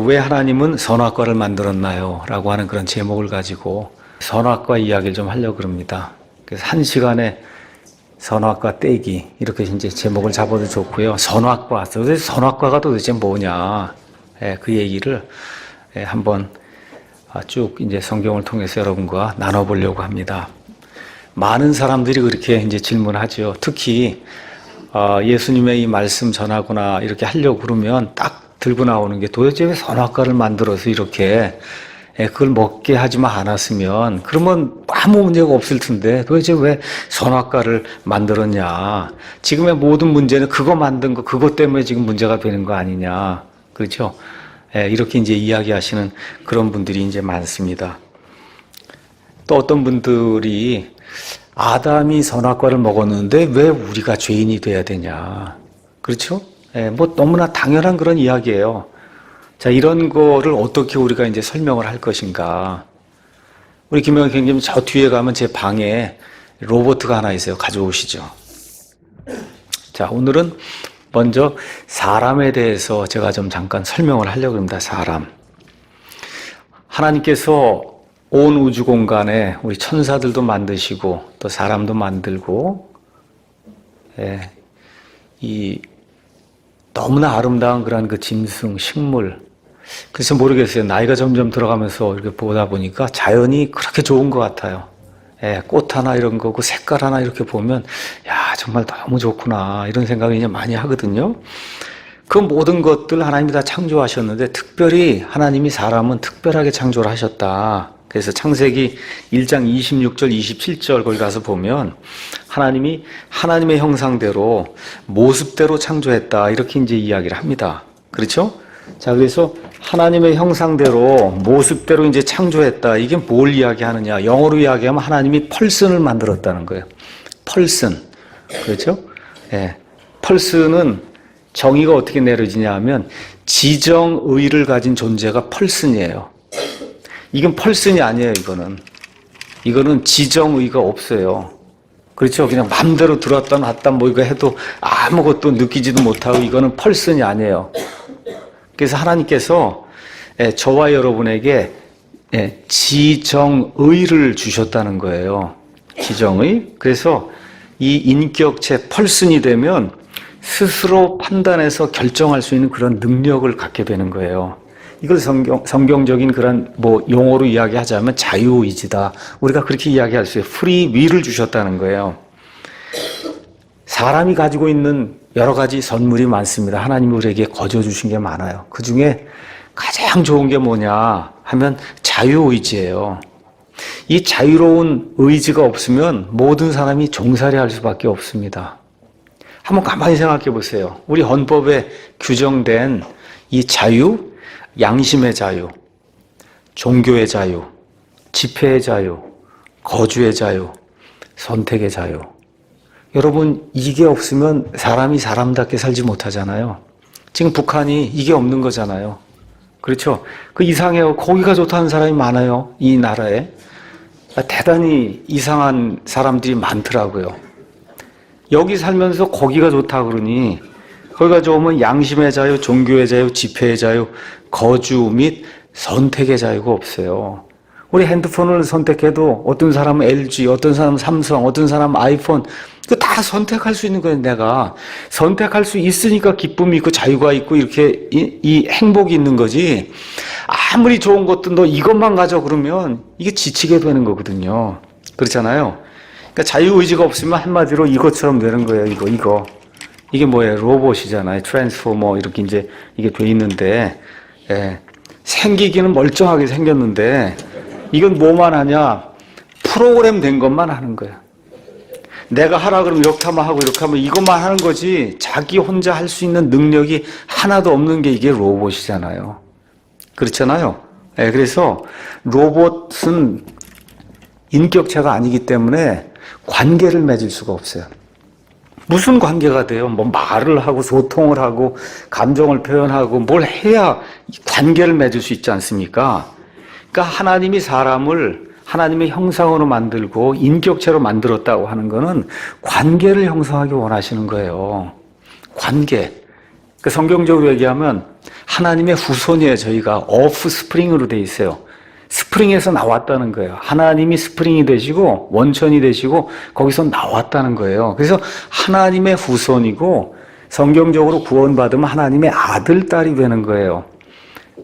왜 하나님은 선악과를 만들었나요? 라고 하는 그런 제목을 가지고 선악과 이야기를 좀 하려고 그럽니다. 그래서 한 시간에 선악과 떼기 이렇게 이제 제목을 잡아도 좋고요. 선악과, 도대체 선악과가 도대체 뭐냐? 그 얘기를 한번 쭉 이제 성경을 통해서 여러분과 나눠보려고 합니다. 많은 사람들이 그렇게 이제 질문하죠. 특히 예수님의 이 말씀 전하거나 이렇게 하려고 그러면 딱 들고 나오는 게 도대체 왜 선악과를 만들어서 이렇게 그걸 먹게 하지만 않았으면 그러면 아무 문제가 없을 텐데 도대체 왜 선악과를 만들었냐. 지금의 모든 문제는 그거 만든 거 그것 때문에 지금 문제가 되는 거 아니냐. 그렇죠? 이렇게 이제 이야기하시는 그런 분들이 이제 많습니다. 또 어떤 분들이 아담이 선악과를 먹었는데 왜 우리가 죄인이 돼야 되냐. 그렇죠? 뭐 너무나 당연한 그런 이야기예요. 자, 이런 거를 어떻게 우리가 이제 설명을 할 것인가. 우리 김영희 경님 저 뒤에 가면 제 방에 로봇가 하나 있어요. 가져오시죠. 자, 오늘은 먼저 사람에 대해서 제가 좀 잠깐 설명을 하려고 합니다. 사람. 하나님께서 온 우주 공간에 우리 천사들도 만드시고 또 사람도 만들고 이 너무나 아름다운 그런 그 짐승, 식물. 그래서 모르겠어요. 나이가 점점 들어가면서 이렇게 보다 보니까 자연이 그렇게 좋은 것 같아요. 꽃 하나 이런 거, 그 색깔 하나 이렇게 보면, 야, 정말 너무 좋구나. 이런 생각을 이제 많이 하거든요. 그 모든 것들 하나님이 다 창조하셨는데, 특별히 하나님이 사람은 특별하게 창조를 하셨다. 그래서 창세기 1장 26절, 27절 거기 가서 보면 하나님이 하나님의 형상대로 모습대로 창조했다. 이렇게 이제 이야기를 합니다. 그렇죠? 자, 그래서 하나님의 형상대로 모습대로 이제 창조했다. 이게 뭘 이야기하느냐? 영어로 이야기하면 하나님이 펄슨을 만들었다는 거예요. 펄슨. 그렇죠? 펄슨은 정의가 어떻게 내려지냐 하면 지정의를 가진 존재가 펄슨이에요. 이건 펄슨이 아니에요, 이거는. 이거는 지정의가 없어요. 그렇죠? 그냥 마음대로 들어왔다 놨다 뭐 이거 해도 아무것도 느끼지도 못하고 이거는 펄슨이 아니에요. 그래서 하나님께서 저와 여러분에게 지정의를 주셨다는 거예요. 지정의. 그래서 이 인격체 펄슨이 되면 스스로 판단해서 결정할 수 있는 그런 능력을 갖게 되는 거예요. 이걸 성경적인 그런 뭐 용어로 이야기하자면 자유의지다. 우리가 그렇게 이야기할 수 있어요. 프리 윌을 주셨다는 거예요. 사람이 가지고 있는 여러 가지 선물이 많습니다. 하나님이 우리에게 거저 주신 게 많아요. 그 중에 가장 좋은 게 뭐냐 하면 자유의지예요. 이 자유로운 의지가 없으면 모든 사람이 종살이할 수밖에 없습니다. 한번 가만히 생각해 보세요. 우리 헌법에 규정된 이 자유, 양심의 자유, 종교의 자유, 집회의 자유, 거주의 자유, 선택의 자유. 여러분, 이게 없으면 사람이 사람답게 살지 못하잖아요. 지금 북한이 이게 없는 거잖아요. 그렇죠? 그 이상해요. 거기가 좋다는 사람이 많아요. 이 나라에. 대단히 이상한 사람들이 많더라고요. 여기 살면서 거기가 좋다 그러니 거기가 좋으면 양심의 자유, 종교의 자유, 집회의 자유, 거주 및 선택의 자유가 없어요. 우리 핸드폰을 선택해도 어떤 사람은 LG, 어떤 사람은 삼성, 어떤 사람은 아이폰, 그 다 선택할 수 있는 거예요. 내가 선택할 수 있으니까 기쁨이 있고 자유가 있고 이렇게 이 행복이 있는 거지. 아무리 좋은 것도 너 이것만 가져 그러면 이게 지치게 되는 거거든요. 그렇잖아요. 그러니까 자유의지가 없으면 한마디로 이것처럼 되는 거예요. 이거. 이게 뭐예요? 로봇이잖아요. 트랜스포머 이렇게 이제 이게 돼 있는데 생기기는 멀쩡하게 생겼는데 이건 뭐만 하냐? 프로그램 된 것만 하는 거야. 내가 하라 그러면 이렇게 하면 하고 이렇게 하면 이것만 하는 거지 자기 혼자 할 수 있는 능력이 하나도 없는 게 이게 로봇이잖아요. 그렇잖아요. 그래서 로봇은 인격체가 아니기 때문에 관계를 맺을 수가 없어요. 무슨 관계가 돼요? 뭐 말을 하고 소통을 하고 감정을 표현하고 뭘 해야 관계를 맺을 수 있지 않습니까? 그러니까 하나님이 사람을 하나님의 형상으로 만들고 인격체로 만들었다고 하는 것은 관계를 형성하기 원하시는 거예요. 관계. 그 성경적으로 얘기하면 하나님의 후손이에요. 저희가 오프 스프링으로 돼 있어요. 스프링에서 나왔다는 거예요. 하나님이 스프링이 되시고 원천이 되시고 거기서 나왔다는 거예요. 그래서 하나님의 후손이고 성경적으로 구원받으면 하나님의 아들, 딸이 되는 거예요.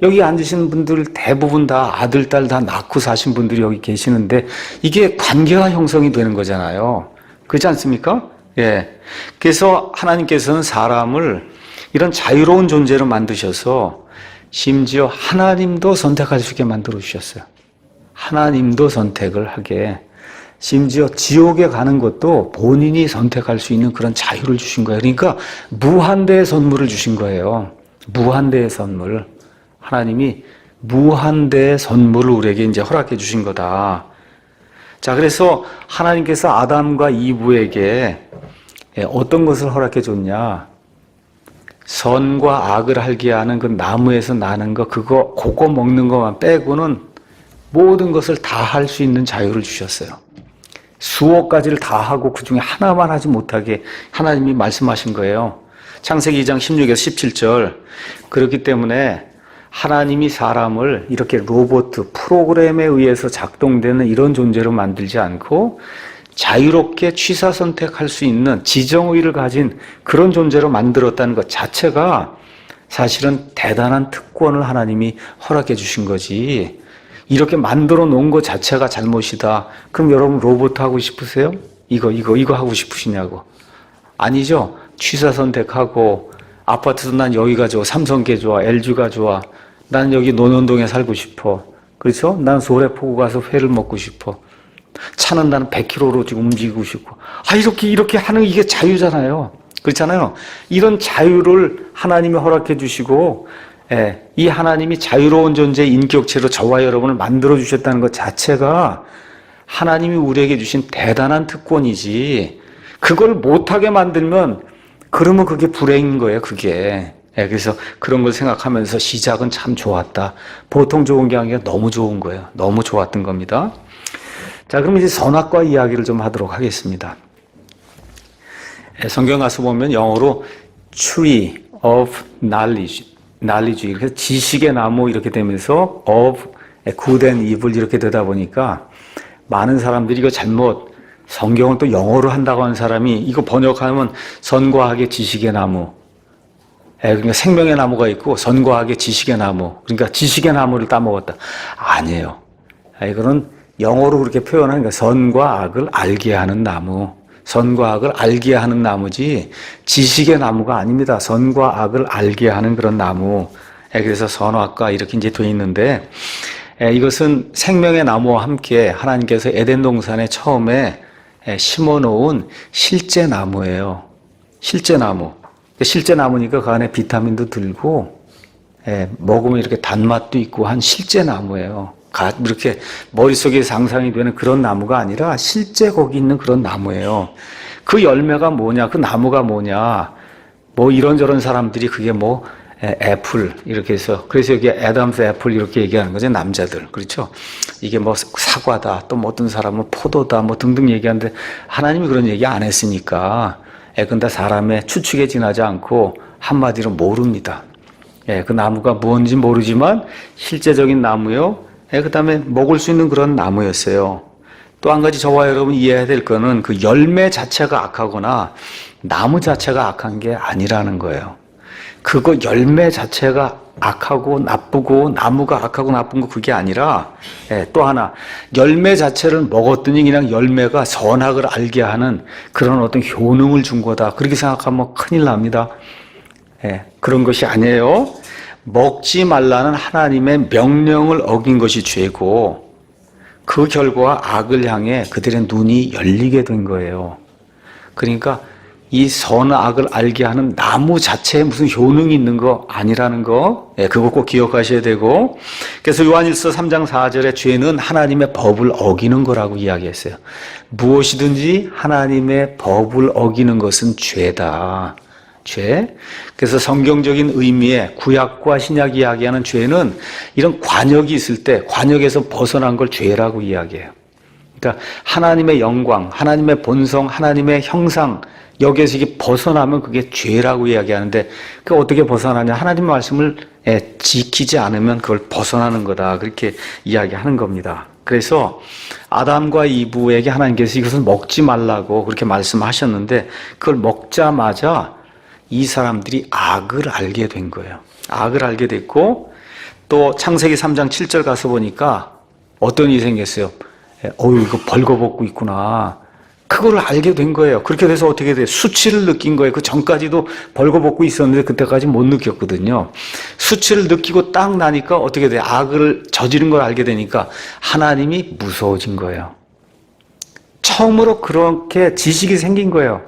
여기 앉으신 분들 대부분 다 아들, 딸 다 낳고 사신 분들이 여기 계시는데 이게 관계가 형성이 되는 거잖아요. 그렇지 않습니까? 예. 그래서 하나님께서는 사람을 이런 자유로운 존재로 만드셔서 심지어 하나님도 선택할 수 있게 만들어 주셨어요. 하나님도 선택을 하게. 심지어 지옥에 가는 것도 본인이 선택할 수 있는 그런 자유를 주신 거예요. 그러니까 무한대의 선물을 주신 거예요. 무한대의 선물. 하나님이 무한대의 선물을 우리에게 이제 허락해 주신 거다. 자, 그래서 하나님께서 아담과 이브에게 어떤 것을 허락해 줬냐? 선과 악을 알게 하는 그 나무에서 나는 거, 그거 먹는 것만 빼고는 모든 것을 다 할 수 있는 자유를 주셨어요. 수억 가지를 다 하고 그 중에 하나만 하지 못하게 하나님이 말씀하신 거예요. 창세기 2장 16에서 17절. 그렇기 때문에 하나님이 사람을 이렇게 로봇, 프로그램에 의해서 작동되는 이런 존재로 만들지 않고 자유롭게 취사 선택할 수 있는 지정의를 가진 그런 존재로 만들었다는 것 자체가 사실은 대단한 특권을 하나님이 허락해 주신 거지. 이렇게 만들어 놓은 것 자체가 잘못이다. 그럼 여러분 로봇 하고 싶으세요? 이거 하고 싶으시냐고. 아니죠. 취사 선택하고 아파트도 난 여기가 좋아, 삼성계 좋아, LG가 좋아. 난 여기 논현동에 살고 싶어. 그렇죠? 난 소래포구 가서 회를 먹고 싶어. 차는 나는 100km로 지금 움직이고 싶고. 이렇게 하는 이게 자유잖아요. 그렇잖아요. 이런 자유를 하나님이 허락해 주시고, 이 하나님이 자유로운 존재의 인격체로 저와 여러분을 만들어 주셨다는 것 자체가 하나님이 우리에게 주신 대단한 특권이지. 그걸 못하게 만들면 그러면 그게 불행인 거예요. 그게. 그래서 그런 걸 생각하면서 시작은 참 좋았다. 보통 좋은 게 아니라 너무 좋은 거예요. 너무 좋았던 겁니다. 자, 그럼 이제 선악과 이야기를 좀 하도록 하겠습니다. 성경 가서 보면 영어로 tree of knowledge 이렇게 지식의 나무 이렇게 되면서 of good and evil 이렇게 되다 보니까 많은 사람들이 이거 잘못 성경을 또 영어로 한다고 하는 사람이 이거 번역하면 선과 악의 지식의 나무. 그러니까 생명의 나무가 있고 선과 악의 지식의 나무. 그러니까 지식의 나무를 따먹었다. 아니에요. 이거는 영어로 그렇게 표현하니까 선과 악을 알게 하는 나무. 선과 악을 알게 하는 나무지 지식의 나무가 아닙니다. 선과 악을 알게 하는 그런 나무. 그래서 선악과 이렇게 이제 돼 있는데 이것은 생명의 나무와 함께 하나님께서 에덴 동산에 처음에 심어 놓은 실제 나무예요. 실제 나무. 실제 나무니까 그 안에 비타민도 들고 먹으면 이렇게 단맛도 있고 한 실제 나무예요. 이렇게 머릿속에 상상이 되는 그런 나무가 아니라 실제 거기 있는 그런 나무예요. 그 열매가 뭐냐, 그 나무가 뭐냐, 뭐 이런저런 사람들이 그게 뭐 애플 이렇게 해서 그래서 여기 애덤스 애플 이렇게 얘기하는 거죠. 남자들. 그렇죠? 이게 뭐 사과다, 또 뭐 어떤 사람은 포도다, 뭐 등등 얘기하는데 하나님이 그런 얘기 안 했으니까 근데 사람의 추측에 지나지 않고 한마디로 모릅니다. 그 나무가 뭔지 모르지만 실제적인 나무요. 그 다음에 먹을 수 있는 그런 나무였어요. 또 한 가지 저와 여러분 이해해야 될 거는 그 열매 자체가 악하거나 나무 자체가 악한 게 아니라는 거예요. 그거 열매 자체가 악하고 나쁘고 나무가 악하고 나쁜 거 그게 아니라 또 하나 열매 자체를 먹었더니 그냥 열매가 선악을 알게 하는 그런 어떤 효능을 준 거다. 그렇게 생각하면 큰일 납니다. 그런 것이 아니에요. 먹지 말라는 하나님의 명령을 어긴 것이 죄고 그 결과 악을 향해 그들의 눈이 열리게 된 거예요. 그러니까 이 선악을 알게 하는 나무 자체에 무슨 효능이 있는 거 아니라는 거, 그거 꼭 기억하셔야 되고. 그래서 요한일서 3장 4절에 죄는 하나님의 법을 어기는 거라고 이야기했어요. 무엇이든지 하나님의 법을 어기는 것은 죄다. 죄. 그래서 성경적인 의미의 구약과 신약이 이야기하는 죄는 이런 관역이 있을 때 관역에서 벗어난 걸 죄라고 이야기해요. 그러니까 하나님의 영광, 하나님의 본성, 하나님의 형상, 여기에서 이게 벗어나면 그게 죄라고 이야기하는데, 그 어떻게 벗어나냐? 하나님의 말씀을 지키지 않으면 그걸 벗어나는 거다. 그렇게 이야기하는 겁니다. 그래서 아담과 이브에게 하나님께서 이것을 먹지 말라고 그렇게 말씀하셨는데, 그걸 먹자마자 이 사람들이 악을 알게 된 거예요. 악을 알게 됐고, 또 창세기 3장 7절 가서 보니까 어떤 일이 생겼어요. 이거 벌거벗고 있구나. 그걸 알게 된 거예요. 그렇게 돼서 어떻게 돼요? 수치를 느낀 거예요. 그 전까지도 벌거벗고 있었는데 그때까지 못 느꼈거든요. 수치를 느끼고 딱 나니까 어떻게 돼요? 악을 저지른 걸 알게 되니까 하나님이 무서워진 거예요. 처음으로 그렇게 지식이 생긴 거예요.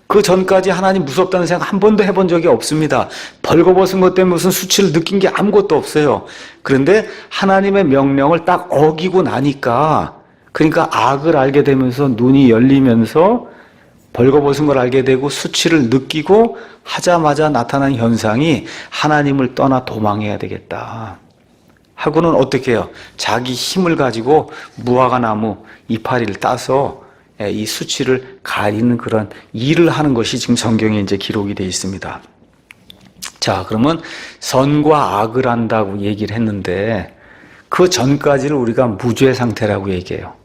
그 전까지 하나님 무섭다는 생각 한 번도 해본 적이 없습니다. 벌거벗은 것 때문에 무슨 수치를 느낀 게 아무것도 없어요. 그런데 하나님의 명령을 딱 어기고 나니까, 그러니까 악을 알게 되면서 눈이 열리면서 벌거벗은 걸 알게 되고 수치를 느끼고 하자마자 나타난 현상이 하나님을 떠나 도망해야 되겠다 하고는 어떻게 해요? 자기 힘을 가지고 무화과나무 이파리를 따서 이 수치를 가리는 그런 일을 하는 것이 지금 성경에 이제 기록이 되어 있습니다. 자, 그러면 선과 악을 안다고 얘기를 했는데 그 전까지를 우리가 무죄 상태라고 얘기해요.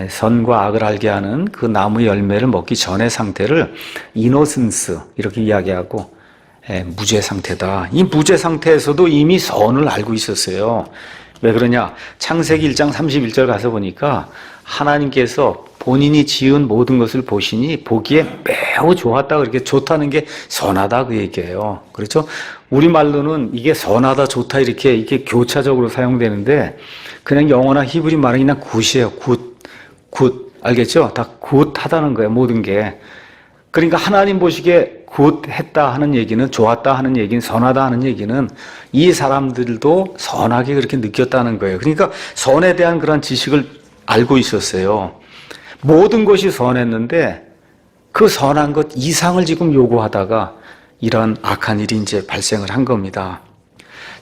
선과 악을 알게 하는 그 나무 열매를 먹기 전의 상태를 이노센스 이렇게 이야기하고 무죄 상태다. 이 무죄 상태에서도 이미 선을 알고 있었어요. 왜 그러냐? 창세기 1장 31절 가서 보니까 하나님께서 본인이 지은 모든 것을 보시니 보기에 매우 좋았다. 그렇게 좋다는 게 선하다 그 얘기예요. 그렇죠? 우리말로는 이게 선하다, 좋다 이렇게 교차적으로 사용되는데 그냥 영어나 히브리 말은 그냥 굿이에요. 굿. 알겠죠? 다 굿하다는 거예요. 모든 게. 그러니까 하나님 보시기에 굿했다 하는 얘기는, 좋았다 하는 얘기는, 선하다 하는 얘기는 이 사람들도 선하게 그렇게 느꼈다는 거예요. 그러니까 선에 대한 그런 지식을 알고 있었어요. 모든 것이 선했는데 그 선한 것 이상을 지금 요구하다가 이런 악한 일이 이제 발생을 한 겁니다.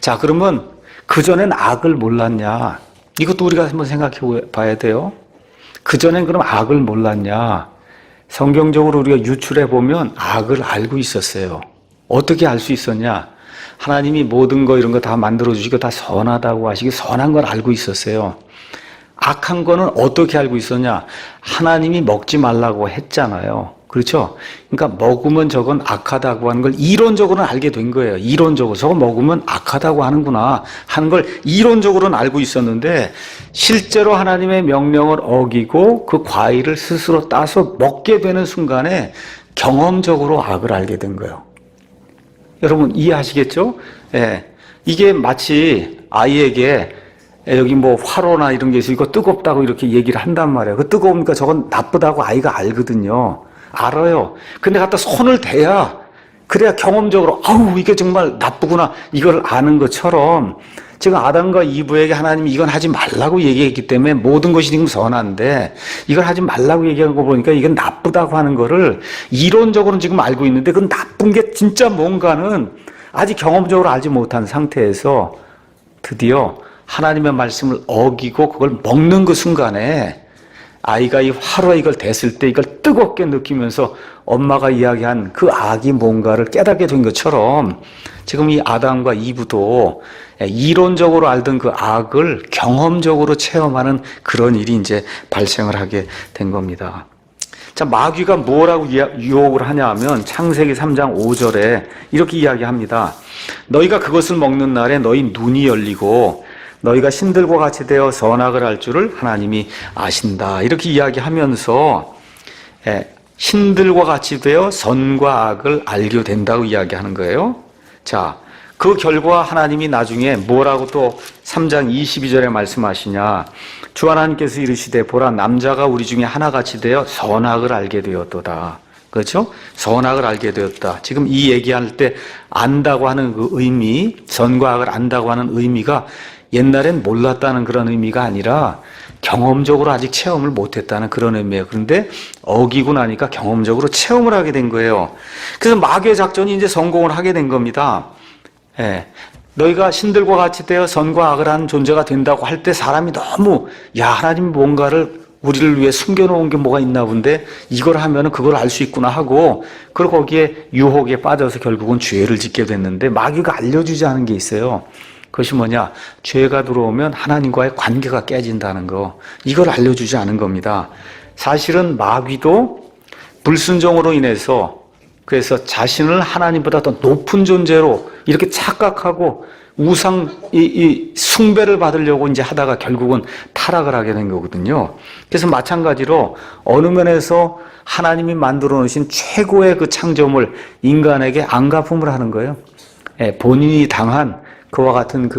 자, 그러면 그전엔 악을 몰랐냐? 이것도 우리가 한번 생각해 봐야 돼요. 그전엔 그럼 악을 몰랐냐? 성경적으로 우리가 유출해 보면 악을 알고 있었어요. 어떻게 알 수 있었냐? 하나님이 모든 거 이런 거 다 만들어 주시고 다 선하다고 하시고 선한 걸 알고 있었어요. 악한 거는 어떻게 알고 있었냐? 하나님이 먹지 말라고 했잖아요. 그렇죠? 그러니까 먹으면 저건 악하다고 하는 걸 이론적으로는 알게 된 거예요. 이론적으로 저거 먹으면 악하다고 하는구나 하는 걸 이론적으로는 알고 있었는데 실제로 하나님의 명령을 어기고 그 과일을 스스로 따서 먹게 되는 순간에 경험적으로 악을 알게 된 거예요. 여러분 이해하시겠죠? 예. 이게 마치 아이에게 여기 뭐 화로나 이런 게 있어 이거 뜨겁다고 이렇게 얘기를 한단 말이에요. 그 뜨거우니까 저건 나쁘다고 아이가 알거든요. 알아요. 근데 갖다 손을 대야 그래야 경험적으로 아우 이게 정말 나쁘구나 이걸 아는 것처럼 지금 아담과 이브에게 하나님이 이건 하지 말라고 얘기했기 때문에 모든 것이 지금 선한데 이걸 하지 말라고 얘기한 거 보니까 이건 나쁘다고 하는 거를 이론적으로는 지금 알고 있는데 그 나쁜 게 진짜 뭔가는 아직 경험적으로 알지 못한 상태에서 드디어 하나님의 말씀을 어기고 그걸 먹는 그 순간에 아이가 이 화로에 이걸 댔을 때 이걸 뜨겁게 느끼면서 엄마가 이야기한 그 악이 뭔가를 깨닫게 된 것처럼 지금 이 아담과 이브도 이론적으로 알던 그 악을 경험적으로 체험하는 그런 일이 이제 발생을 하게 된 겁니다. 자, 마귀가 뭐라고 유혹을 하냐 하면 창세기 3장 5절에 이렇게 이야기합니다. 너희가 그것을 먹는 날에 너희 눈이 열리고 너희가 신들과 같이 되어 선악을 할 줄을 하나님이 아신다. 이렇게 이야기하면서 신들과 같이 되어 선과 악을 알게 된다고 이야기하는 거예요. 자, 그 결과 하나님이 나중에 뭐라고 또 3장 22절에 말씀하시냐. 주 하나님께서 이르시되 보라 남자가 우리 중에 하나같이 되어 선악을 알게 되었도다. 그렇죠? 선악을 알게 되었다. 지금 이 얘기할 때 안다고 하는 그 의미, 선과 악을 안다고 하는 의미가 옛날엔 몰랐다는 그런 의미가 아니라 경험적으로 아직 체험을 못했다는 그런 의미예요. 그런데 어기고 나니까 경험적으로 체험을 하게 된 거예요. 그래서 마귀의 작전이 이제 성공을 하게 된 겁니다. 예. 너희가 신들과 같이 되어 선과 악을 하는 존재가 된다고 할 때 사람이 너무 하나님이 뭔가를 우리를 위해 숨겨놓은 게 뭐가 있나 본데 이걸 하면은 그걸 알 수 있구나 하고 그리고 거기에 유혹에 빠져서 결국은 죄를 짓게 됐는데 마귀가 알려주지 않은 게 있어요. 그것이 뭐냐? 죄가 들어오면 하나님과의 관계가 깨진다는 거. 이걸 알려주지 않은 겁니다. 사실은 마귀도 불순종으로 인해서 그래서 자신을 하나님보다 더 높은 존재로 이렇게 착각하고 우상, 숭배를 받으려고 이제 하다가 결국은 타락을 하게 된 거거든요. 그래서 마찬가지로 어느 면에서 하나님이 만들어 놓으신 최고의 그 창조물, 인간에게 안갚음을 하는 거예요. 본인이 당한 그와 같은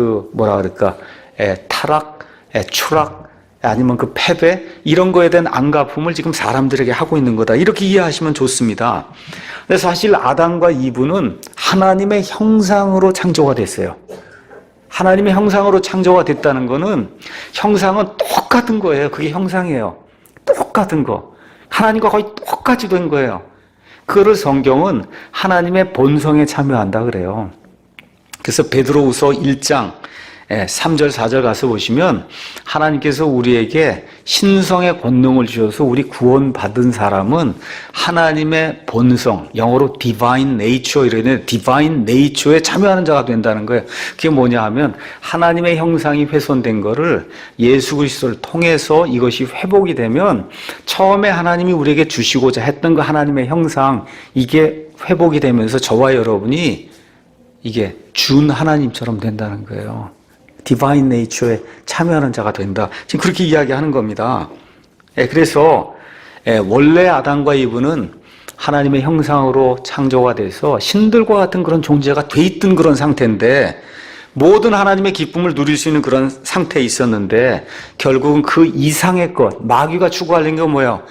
타락, 추락, 아니면 그 패배, 이런 거에 대한 안갚음을 지금 사람들에게 하고 있는 거다. 이렇게 이해하시면 좋습니다. 근데 사실 아담과 이브는 하나님의 형상으로 창조가 됐어요. 하나님의 형상으로 창조가 됐다는 거는 형상은 똑같은 거예요. 그게 형상이에요. 똑같은 거. 하나님과 거의 똑같이 된 거예요. 그거를 성경은 하나님의 본성에 참여한다 그래요. 그래서 베드로후서 1장 3절 4절 가서 보시면 하나님께서 우리에게 신성의 권능을 주셔서 우리 구원받은 사람은 하나님의 본성, 영어로 divine nature 이러는데 divine nature에 참여하는 자가 된다는 거예요. 그게 뭐냐 하면 하나님의 형상이 훼손된 거를 예수 그리스도를 통해서 이것이 회복이 되면 처음에 하나님이 우리에게 주시고자 했던 그 하나님의 형상, 이게 회복이 되면서 저와 여러분이 이게 준 하나님처럼 된다는 거예요. 디바인 네이처에 참여하는 자가 된다. 지금 그렇게 이야기하는 겁니다. 그래서 원래 아담과 이브는 하나님의 형상으로 창조가 돼서 신들과 같은 그런 존재가 돼 있던 그런 상태인데 모든 하나님의 기쁨을 누릴 수 있는 그런 상태에 있었는데 결국은 그 이상의 것, 마귀가 추구하는 게 뭐예요?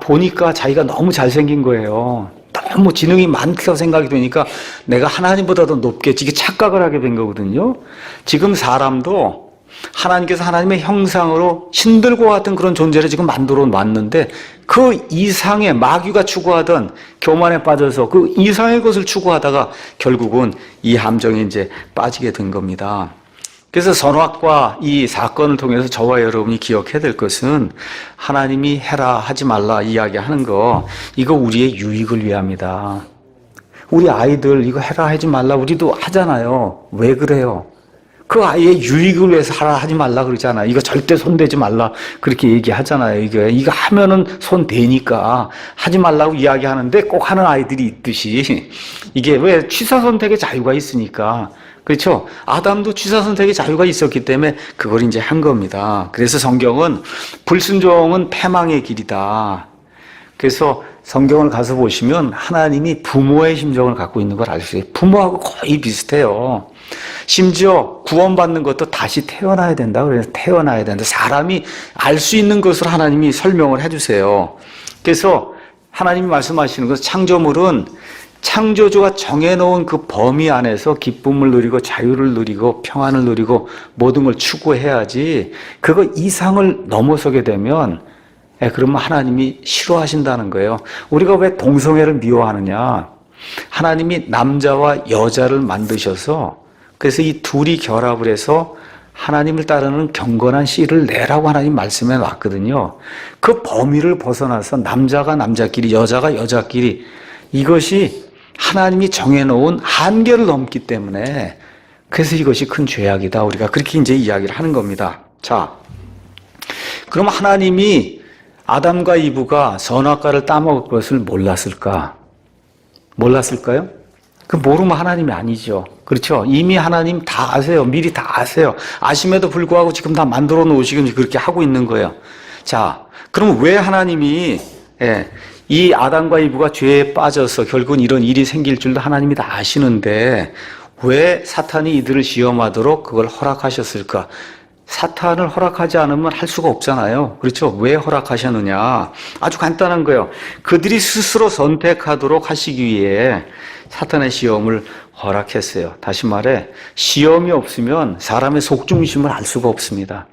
보니까 자기가 너무 잘생긴 거예요. 너무 지능이 많다고 생각이 되니까 내가 하나님보다 더 높겠지, 이게 착각을 하게 된 거거든요. 지금 사람도 하나님께서 하나님의 형상으로 신들과 같은 그런 존재를 지금 만들어 놨는데 그 이상의 마귀가 추구하던 교만에 빠져서 그 이상의 것을 추구하다가 결국은 이 함정에 이제 빠지게 된 겁니다. 그래서 선악과 이 사건을 통해서 저와 여러분이 기억해야 될 것은 하나님이 해라 하지 말라 이야기하는 거, 이거 우리의 유익을 위함이다. 우리 아이들 이거 해라 하지 말라 우리도 하잖아요. 왜 그래요? 그 아이의 유익을 위해서 하라 하지 말라 그러잖아요. 이거 절대 손대지 말라 그렇게 얘기하잖아요. 이거 하면은 손 대니까 하지 말라고 이야기하는데 꼭 하는 아이들이 있듯이 이게 왜 취사 선택의 자유가 있으니까. 그렇죠? 아담도 취사 선택의 자유가 있었기 때문에 그걸 이제 한 겁니다. 그래서 성경은 불순종은 패망의 길이다. 그래서 성경을 가서 보시면 하나님이 부모의 심정을 갖고 있는 걸 알 수 있어요. 부모하고 거의 비슷해요. 심지어 구원받는 것도 다시 태어나야 된다. 그래서 태어나야 된다. 사람이 알 수 있는 것으로 하나님이 설명을 해주세요. 그래서 하나님이 말씀하시는 것은 창조물은 창조주가 정해놓은 그 범위 안에서 기쁨을 누리고 자유를 누리고 평안을 누리고 모든 걸 추구해야지 그거 이상을 넘어서게 되면 그러면 하나님이 싫어하신다는 거예요. 우리가 왜 동성애를 미워하느냐? 하나님이 남자와 여자를 만드셔서 그래서 이 둘이 결합을 해서 하나님을 따르는 경건한 씨를 내라고 하나님 말씀해 놨거든요. 그 범위를 벗어나서 남자가 남자끼리 여자가 여자끼리 이것이 하나님이 정해놓은 한계를 넘기 때문에 그래서 이것이 큰 죄악이다. 우리가 그렇게 이제 이야기를 하는 겁니다. 자, 그럼 하나님이 아담과 이브가 선악과를 따먹을 것을 몰랐을까? 몰랐을까요? 그 모르면 하나님이 아니죠. 그렇죠? 이미 하나님 다 아세요. 미리 다 아세요. 아심에도 불구하고 지금 다 만들어 놓으시고 그렇게 하고 있는 거예요. 자, 그럼 왜 하나님이 이 아담과 이브가 죄에 빠져서 결국은 이런 일이 생길 줄도 하나님이 다 아시는데 왜 사탄이 이들을 시험하도록 그걸 허락하셨을까? 사탄을 허락하지 않으면 할 수가 없잖아요. 그렇죠? 왜 허락하셨느냐? 아주 간단한 거예요. 그들이 스스로 선택하도록 하시기 위해 사탄의 시험을 허락했어요. 다시 말해 시험이 없으면 사람의 속중심을 알 수가 없습니다.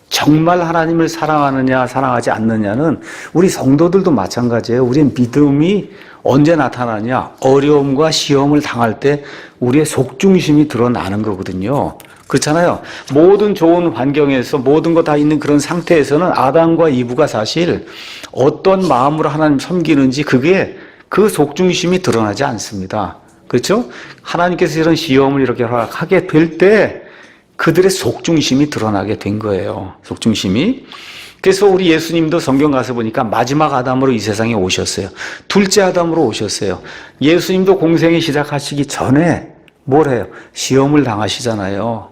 정말 하나님을 사랑하느냐 사랑하지 않느냐는 우리 성도들도 마찬가지예요. 우리의 믿음이 언제 나타나냐? 어려움과 시험을 당할 때 우리의 속중심이 드러나는 거거든요. 그렇잖아요. 모든 좋은 환경에서 모든 거 다 있는 그런 상태에서는 아담과 이브가 사실 어떤 마음으로 하나님 섬기는지 그게 그 속중심이 드러나지 않습니다. 그렇죠? 하나님께서 이런 시험을 이렇게 하게 될 때 그들의 속중심이 드러나게 된 거예요. 속중심이. 그래서 우리 예수님도 성경 가서 보니까 마지막 아담으로 이 세상에 오셨어요. 둘째 아담으로 오셨어요. 예수님도 공생에 시작하시기 전에 뭘 해요? 시험을 당하시잖아요.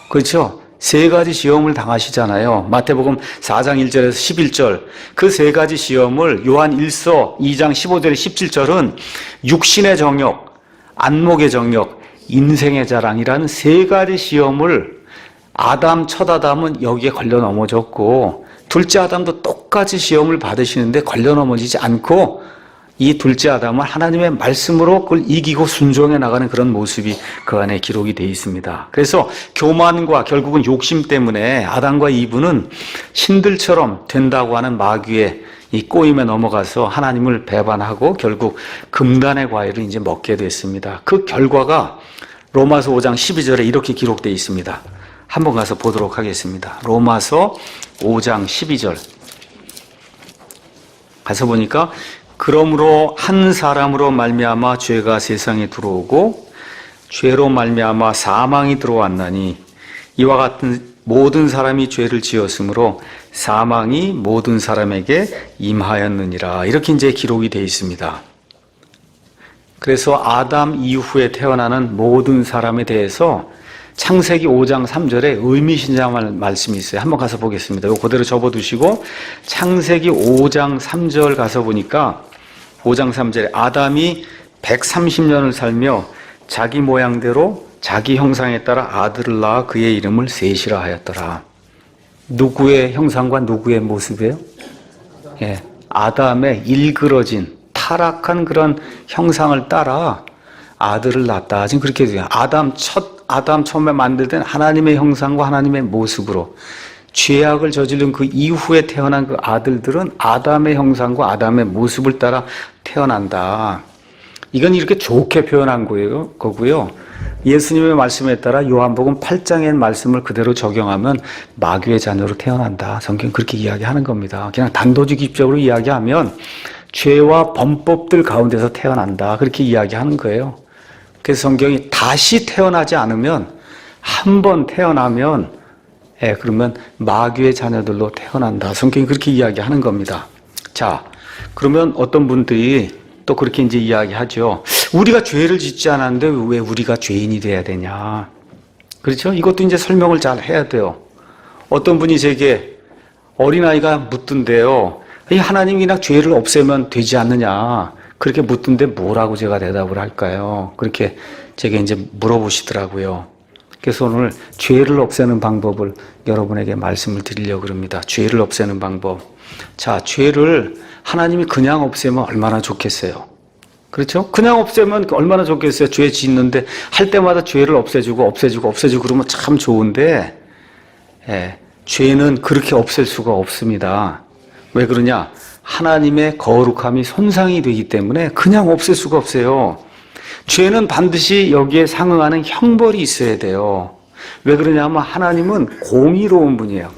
그렇죠? 세 가지 시험을 당하시잖아요. 마태복음 4장 1절에서 11절. 그 세 가지 시험을 요한 1서 2장 15절에 17절은 육신의 정욕, 안목의 정욕, 인생의 자랑이라는 세 가지 시험을 첫 아담은 여기에 걸려 넘어졌고 둘째 아담도 똑같이 시험을 받으시는데 걸려 넘어지지 않고 이 둘째 아담은 하나님의 말씀으로 그걸 이기고 순종해 나가는 그런 모습이 그 안에 기록이 되어 있습니다. 그래서 교만과 결국은 욕심 때문에 아담과 이브는 신들처럼 된다고 하는 마귀의 이 꼬임에 넘어가서 하나님을 배반하고 결국 금단의 과일을 이제 먹게 됐습니다. 그 결과가 로마서 5장 12절에 이렇게 기록되어 있습니다. 한번 가서 보도록 하겠습니다. 로마서 5장 12절 가서 보니까 그러므로 한 사람으로 말미암아 죄가 세상에 들어오고 죄로 말미암아 사망이 들어왔나니 이와 같은 모든 사람이 죄를 지었으므로 사망이 모든 사람에게 임하였느니라. 이렇게 이제 기록이 되어 있습니다. 그래서 아담 이후에 태어나는 모든 사람에 대해서 창세기 5장 3절에 의미심장한 말씀이 있어요. 한번 가서 보겠습니다. 이거 그대로 접어두시고 창세기 5장 3절 가서 보니까 5장 3절에 아담이 130년을 살며 자기 모양대로 자기 형상에 따라 아들을 낳아 그의 이름을 셋이라 하였더라. 누구의 형상과 누구의 모습이에요? 예, 아담의 일그러진 타락한 그런 형상을 따라 아들을 낳았다. 지금 그렇게 돼요. 아담 처음에 만들던 하나님의 형상과 하나님의 모습으로 죄악을 저지른 그 이후에 태어난 그 아들들은 아담의 형상과 아담의 모습을 따라 태어난다. 이건 이렇게 좋게 표현한 거고요. 예수님의 말씀에 따라 요한복음 8장의 말씀을 그대로 적용하면 마귀의 자녀로 태어난다. 성경 그렇게 이야기하는 겁니다. 그냥 단도직입적으로 이야기하면 죄와 범법들 가운데서 태어난다. 그렇게 이야기하는 거예요. 그래서 성경이 다시 태어나지 않으면 한 번 태어나면 그러면 마귀의 자녀들로 태어난다. 성경이 그렇게 이야기하는 겁니다. 자, 그러면 어떤 분들이 또 그렇게 이제 이야기하죠. 우리가 죄를 짓지 않았는데 왜 우리가 죄인이 돼야 되냐. 그렇죠? 이것도 이제 설명을 잘 해야 돼요. 어떤 분이 제게 어린아이가 묻던데요. 이 하나님이 그냥 죄를 없애면 되지 않느냐. 그렇게 묻던데 뭐라고 제가 대답을 할까요? 그렇게 제게 이제 물어보시더라고요. 그래서 오늘 죄를 없애는 방법을 여러분에게 말씀을 드리려고 합니다. 죄를 없애는 방법. 자, 죄를 하나님이 그냥 없애면 얼마나 좋겠어요. 그렇죠? 그냥 없애면 얼마나 좋겠어요. 죄 짓는데 할 때마다 죄를 없애주고 그러면 참 좋은데 죄는 그렇게 없앨 수가 없습니다. 왜 그러냐? 하나님의 거룩함이 손상이 되기 때문에 그냥 없앨 수가 없어요. 죄는 반드시 여기에 상응하는 형벌이 있어야 돼요. 왜 그러냐면 하나님은 공의로운 분이에요.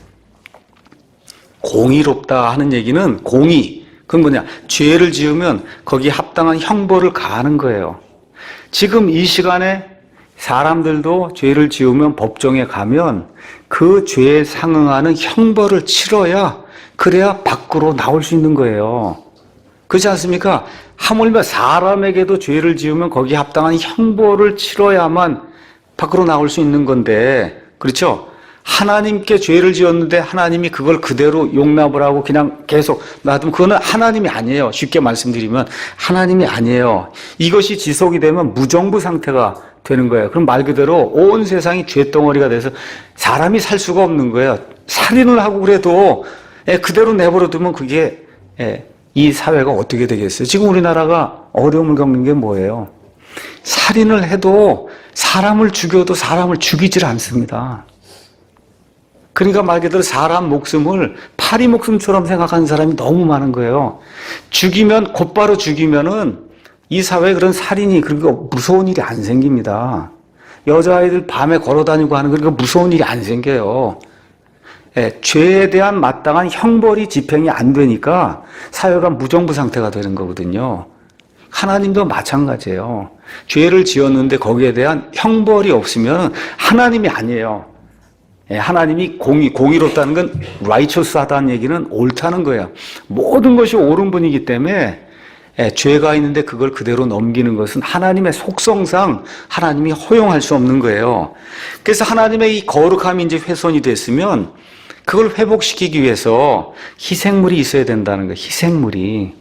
공의롭다 하는 얘기는 공의. 그건 뭐냐? 죄를 지으면 거기에 합당한 형벌을 가하는 거예요. 지금 이 시간에 사람들도 죄를 지으면 법정에 가면 그 죄에 상응하는 형벌을 치러야 그래야 밖으로 나올 수 있는 거예요. 그렇지 않습니까? 하물며 사람에게도 죄를 지으면 거기에 합당한 형벌을 치러야만 밖으로 나올 수 있는 건데, 그렇죠? 하나님께 죄를 지었는데 하나님이 그걸 그대로 용납을 하고 그냥 계속 놔두면 그거는 하나님이 아니에요. 쉽게 말씀드리면 하나님이 아니에요. 이것이 지속이 되면 무정부 상태가 되는 거예요. 그럼 말 그대로 온 세상이 죄덩어리가 돼서 사람이 살 수가 없는 거예요. 살인을 하고 그래도 그대로 내버려 두면 그게 이 사회가 어떻게 되겠어요? 지금 우리나라가 어려움을 겪는 게 뭐예요? 살인을 해도 사람을 죽여도 사람을 죽이질 않습니다. 그러니까 말 그대로 사람 목숨을 파리 목숨처럼 생각하는 사람이 너무 많은 거예요. 죽이면, 곧바로 죽이면은 이 사회에 그런 살인이, 그리고 무서운 일이 안 생깁니다. 여자아이들 밤에 걸어 다니고 하는, 그러니까 무서운 일이 안 생겨요. 예, 죄에 대한 마땅한 형벌이 집행이 안 되니까 사회가 무정부 상태가 되는 거거든요. 하나님도 마찬가지예요. 죄를 지었는데 거기에 대한 형벌이 없으면 하나님이 아니에요. 예, 하나님이 공의롭다는 건 righteous하다는 얘기는 옳다는 거예요. 모든 것이 옳은 분이기 때문에 죄가 있는데 그걸 그대로 넘기는 것은 하나님의 속성상 하나님이 허용할 수 없는 거예요. 그래서 하나님의 이 거룩함이 이제 훼손이 됐으면 그걸 회복시키기 위해서 희생물이 있어야 된다는 거예요. 희생물이.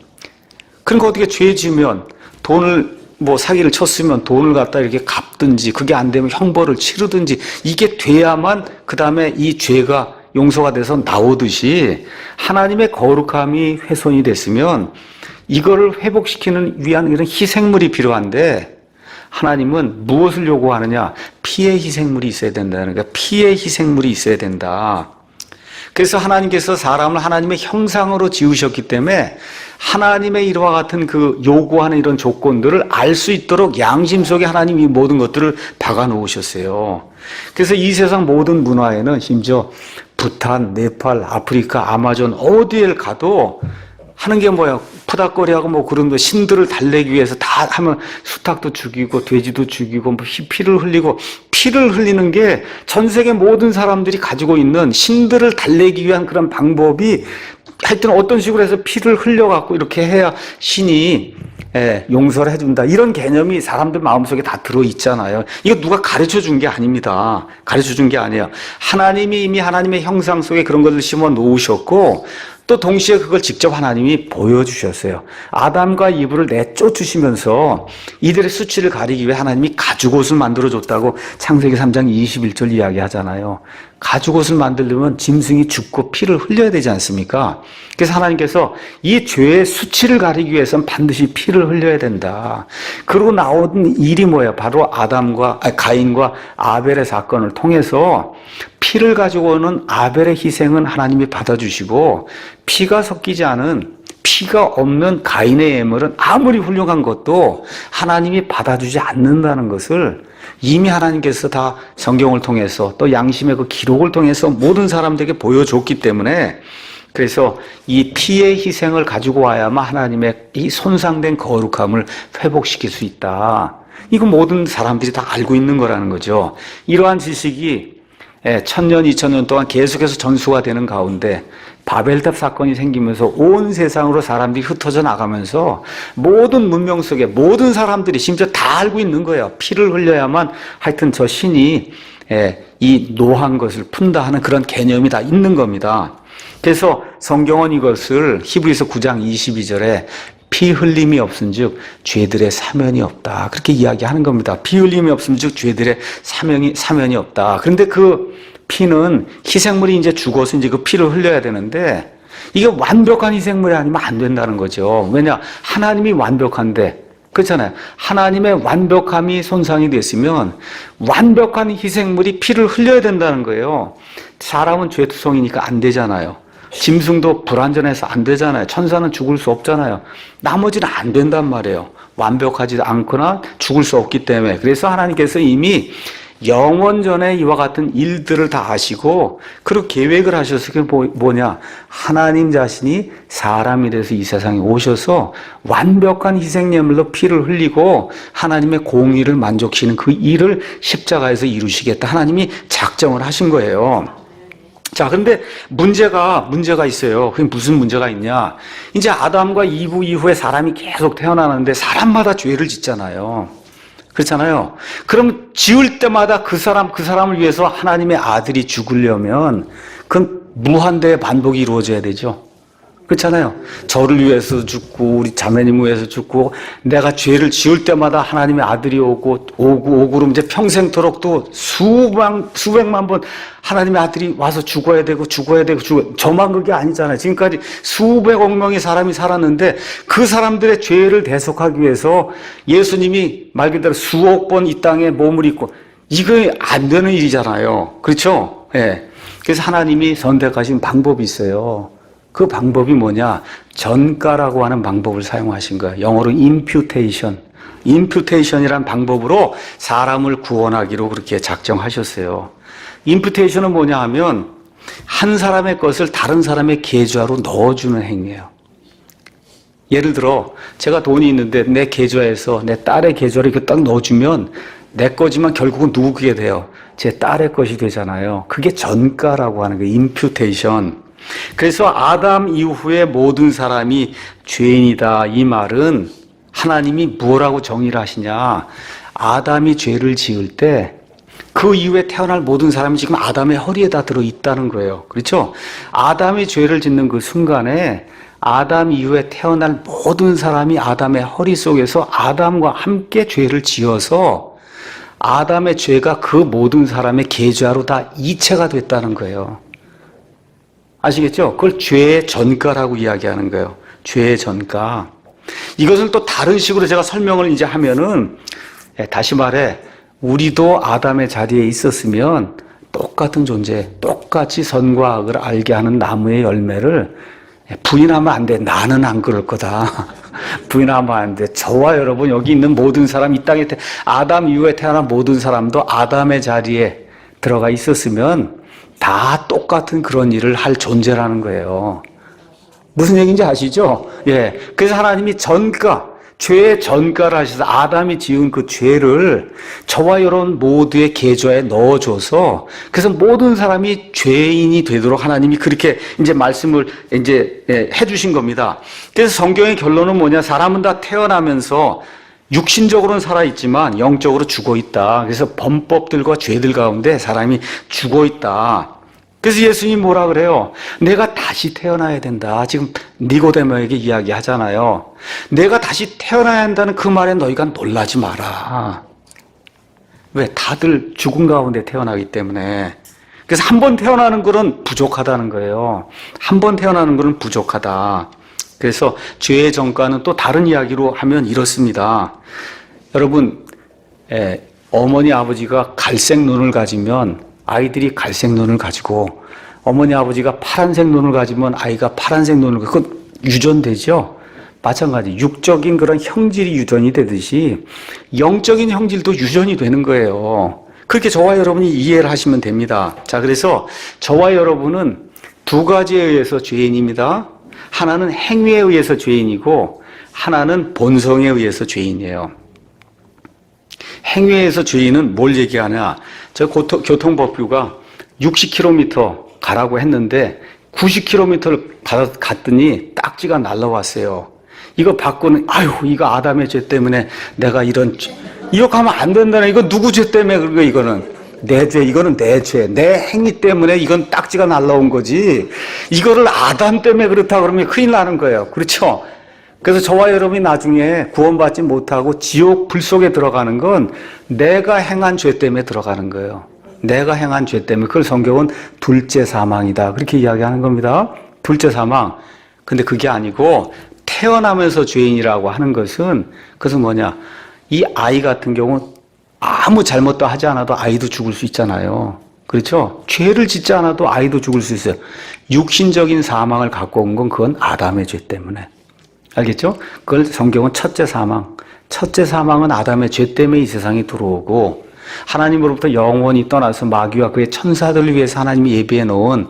그러니까 어떻게 죄 지으면 돈을 사기를 쳤으면 돈을 갖다 이렇게 갚든지, 그게 안 되면 형벌을 치르든지, 이게 돼야만 그 다음에 이 죄가 용서가 돼서 나오듯이 하나님의 거룩함이 훼손이 됐으면 이거를 회복시키는 위한 이런 희생물이 필요한데, 하나님은 무엇을 요구하느냐? 피의 희생물이 있어야 된다는 거예요. 피의 희생물이 있어야 된다. 그래서 하나님께서 사람을 하나님의 형상으로 지으셨기 때문에 하나님의 이와 같은 그 요구하는 이런 조건들을 알 수 있도록 양심 속에 하나님이 모든 것들을 박아 놓으셨어요. 그래서 이 세상 모든 문화에는 심지어 부탄, 네팔, 아프리카, 아마존 어디에 가도 하는 게 뭐야? 푸닥거리하고 그런 거 신들을 달래기 위해서 다 하면 수탉도 죽이고 돼지도 죽이고 피를 흘리고, 피를 흘리는 게 전 세계 모든 사람들이 가지고 있는 신들을 달래기 위한 그런 방법이, 하여튼 어떤 식으로 해서 피를 흘려갖고 이렇게 해야 신이 용서를 해준다. 이런 개념이 사람들 마음속에 다 들어있잖아요. 이거 누가 가르쳐 준 게 아닙니다. 가르쳐 준 게 아니에요. 하나님이 이미 하나님의 형상 속에 그런 것을 심어 놓으셨고, 또 동시에 그걸 직접 하나님이 보여주셨어요. 아담과 이브를 내쫓으시면서 이들의 수치를 가리기 위해 하나님이 가죽옷을 만들어줬다고 창세기 3장 21절 이야기하잖아요. 가죽옷을 만들려면 짐승이 죽고 피를 흘려야 되지 않습니까? 그래서 하나님께서 이 죄의 수치를 가리기 위해서는 반드시 피를 흘려야 된다. 그러고 나온 일이 뭐예요? 바로 가인과 아벨의 사건을 통해서 피를 가지고 오는 아벨의 희생은 하나님이 받아주시고, 피가 섞이지 않은, 피가 없는 가인의 예물은 아무리 훌륭한 것도 하나님이 받아주지 않는다는 것을 이미 하나님께서 다 성경을 통해서 또 양심의 그 기록을 통해서 모든 사람들에게 보여줬기 때문에, 그래서 이 피의 희생을 가지고 와야만 하나님의 이 손상된 거룩함을 회복시킬 수 있다. 이거 모든 사람들이 다 알고 있는 거라는 거죠. 이러한 지식이 1000년, 2000년 동안 계속해서 전수가 되는 가운데 바벨탑 사건이 생기면서 온 세상으로 사람들이 흩어져 나가면서 모든 문명 속에 모든 사람들이 심지어 다 알고 있는 거예요. 피를 흘려야만 하여튼 저 신이 이 노한 것을 푼다 하는 그런 개념이 다 있는 겁니다. 그래서 성경은 이것을 히브리서 9장 22절에 피 흘림이 없은즉 죄들의 사면이 없다, 그렇게 이야기하는 겁니다. 피 흘림이 없은즉 죄들의 사면이 없다. 그런데 그 피는 희생물이 이제 죽어서 이제 그 피를 흘려야 되는데, 이게 완벽한 희생물이 아니면 안 된다는 거죠. 왜냐? 하나님이 완벽한데, 그렇잖아요. 하나님의 완벽함이 손상이 됐으면 완벽한 희생물이 피를 흘려야 된다는 거예요. 사람은 죄투성이니까 안 되잖아요. 짐승도 불완전해서 안 되잖아요. 천사는 죽을 수 없잖아요. 나머지는 안 된단 말이에요. 완벽하지 않거나 죽을 수 없기 때문에. 그래서 하나님께서 이미 영원 전에 이와 같은 일들을 다 아시고, 그리고 계획을 하셔서 그게 뭐냐? 하나님 자신이 사람이 돼서 이 세상에 오셔서 완벽한 희생예물로 피를 흘리고 하나님의 공의를 만족시키는 그 일을 십자가에서 이루시겠다. 하나님이 작정을 하신 거예요. 자, 그런데 문제가 있어요. 그게 무슨 문제가 있냐? 이제 아담과 이브 이후에 사람이 계속 태어나는데 사람마다 죄를 짓잖아요. 그렇잖아요. 그럼 지을 때마다 그 사람을 위해서 하나님의 아들이 죽으려면 그건 무한대의 반복이 이루어져야 되죠. 그렇잖아요. 저를 위해서 죽고 우리 자매님을 위해서 죽고, 내가 죄를 지을 때마다 하나님의 아들이 오고 그러면 이제 평생토록 또 수백만 번 하나님의 아들이 와서 죽어야 되고 저만 그게 아니잖아요. 지금까지 수백억 명의 사람이 살았는데 그 사람들의 죄를 대속하기 위해서 예수님이 말 그대로 수억 번 이 땅에 몸을 입고, 이거 안 되는 일이잖아요. 그렇죠? 예. 그래서 하나님이 선택하신 방법이 있어요. 그 방법이 뭐냐? 전가라고 하는 방법을 사용하신 거예요. 영어로 imputation. imputation이란 방법으로 사람을 구원하기로 그렇게 작정하셨어요. imputation은 뭐냐 하면 한 사람의 것을 다른 사람의 계좌로 넣어주는 행위예요. 예를 들어 제가 돈이 있는데 내 계좌에서 내 딸의 계좌로 이렇게 딱 넣어주면 내 거지만 결국은 누구게 돼요? 제 딸의 것이 되잖아요. 그게 전가라고 하는 거예요. imputation. 그래서 아담 이후에 모든 사람이 죄인이다. 이 말은 하나님이 뭐라고 정의를 하시냐? 아담이 죄를 지을 때 그 이후에 태어날 모든 사람이 지금 아담의 허리에다 들어있다는 거예요. 그렇죠? 아담이 죄를 짓는 그 순간에 아담 이후에 태어날 모든 사람이 아담의 허리 속에서 아담과 함께 죄를 지어서 아담의 죄가 그 모든 사람의 계좌로 다 이체가 됐다는 거예요. 아시겠죠? 그걸 죄의 전가라고 이야기하는 거예요. 죄의 전가. 이것을 또 다른 식으로 제가 설명을 이제 하면은, 다시 말해, 우리도 아담의 자리에 있었으면 똑같은 존재, 똑같이 선과 악을 알게 하는 나무의 열매를 부인하면 안 돼. 나는 안 그럴 거다. 부인하면 안 돼. 저와 여러분, 여기 있는 모든 사람, 이 땅에 아담 이후에 태어난 모든 사람도 아담의 자리에 들어가 있었으면 다 똑같은 그런 일을 할 존재라는 거예요. 무슨 얘기인지 아시죠? 예. 그래서 하나님이 전가, 죄의 전가를 하셔서 아담이 지은 그 죄를 저와 여러분 모두의 계좌에 넣어줘서 그래서 모든 사람이 죄인이 되도록 하나님이 그렇게 이제 말씀을 이제 해주신 겁니다. 그래서 성경의 결론은 뭐냐? 사람은 다 태어나면서 육신적으로는 살아있지만 영적으로 죽어있다. 그래서 범법들과 죄들 가운데 사람이 죽어있다. 그래서 예수님이 뭐라 그래요? 내가 다시 태어나야 된다. 지금 니고데모에게 이야기하잖아요. 내가 다시 태어나야 한다는 그 말에 너희가 놀라지 마라. 왜? 다들 죽은 가운데 태어나기 때문에. 그래서 한 번 태어나는 것은 부족하다는 거예요. 한 번 태어나는 것은 부족하다. 그래서 죄의 전가는 또 다른 이야기로 하면 이렇습니다. 여러분, 어머니 아버지가 갈색 눈을 가지면 아이들이 갈색 눈을 가지고 어머니 아버지가 파란색 눈을 가지면 아이가 파란색 눈을 가지고 그건 유전되죠. 마찬가지 육적인 그런 형질이 유전이 되듯이 영적인 형질도 유전이 되는 거예요. 그렇게 저와 여러분이 이해를 하시면 됩니다. 자, 그래서 저와 여러분은 두 가지에 의해서 죄인입니다. 하나는 행위에 의해서 죄인이고 하나는 본성에 의해서 죄인이에요. 행위에 의해서 죄인은 뭘 얘기하냐? 저 교통법규가 60km 가라고 했는데 90km를 갔더니 딱지가 날라왔어요. 이거 받고는 아유 이거 아담의 죄 때문에 내가 이런 이거 가면 안 된다네. 이거 누구 죄 때문에 그런 거 이거는 내 죄, 이거는 내 죄, 내 행위 때문에 이건 딱지가 날라온 거지. 이거를 아담 때문에 그렇다 그러면 큰일 나는 거예요. 그렇죠? 그래서 저와 여러분이 나중에 구원받지 못하고 지옥 불 속에 들어가는 건 내가 행한 죄 때문에 들어가는 거예요. 내가 행한 죄 때문에. 그걸 성경은 둘째 사망이다. 그렇게 이야기하는 겁니다. 둘째 사망. 근데 그게 아니고 태어나면서 죄인이라고 하는 것은 그것은 뭐냐? 이 아이 같은 경우 아무 잘못도 하지 않아도 아이도 죽을 수 있잖아요. 그렇죠? 죄를 짓지 않아도 아이도 죽을 수 있어요. 육신적인 사망을 갖고 온 건 그건 아담의 죄 때문에. 알겠죠? 그걸 성경은 첫째 사망. 첫째 사망은 아담의 죄 때문에 이 세상에 들어오고 하나님으로부터 영원히 떠나서 마귀와 그의 천사들을 위해서 하나님이 예비해 놓은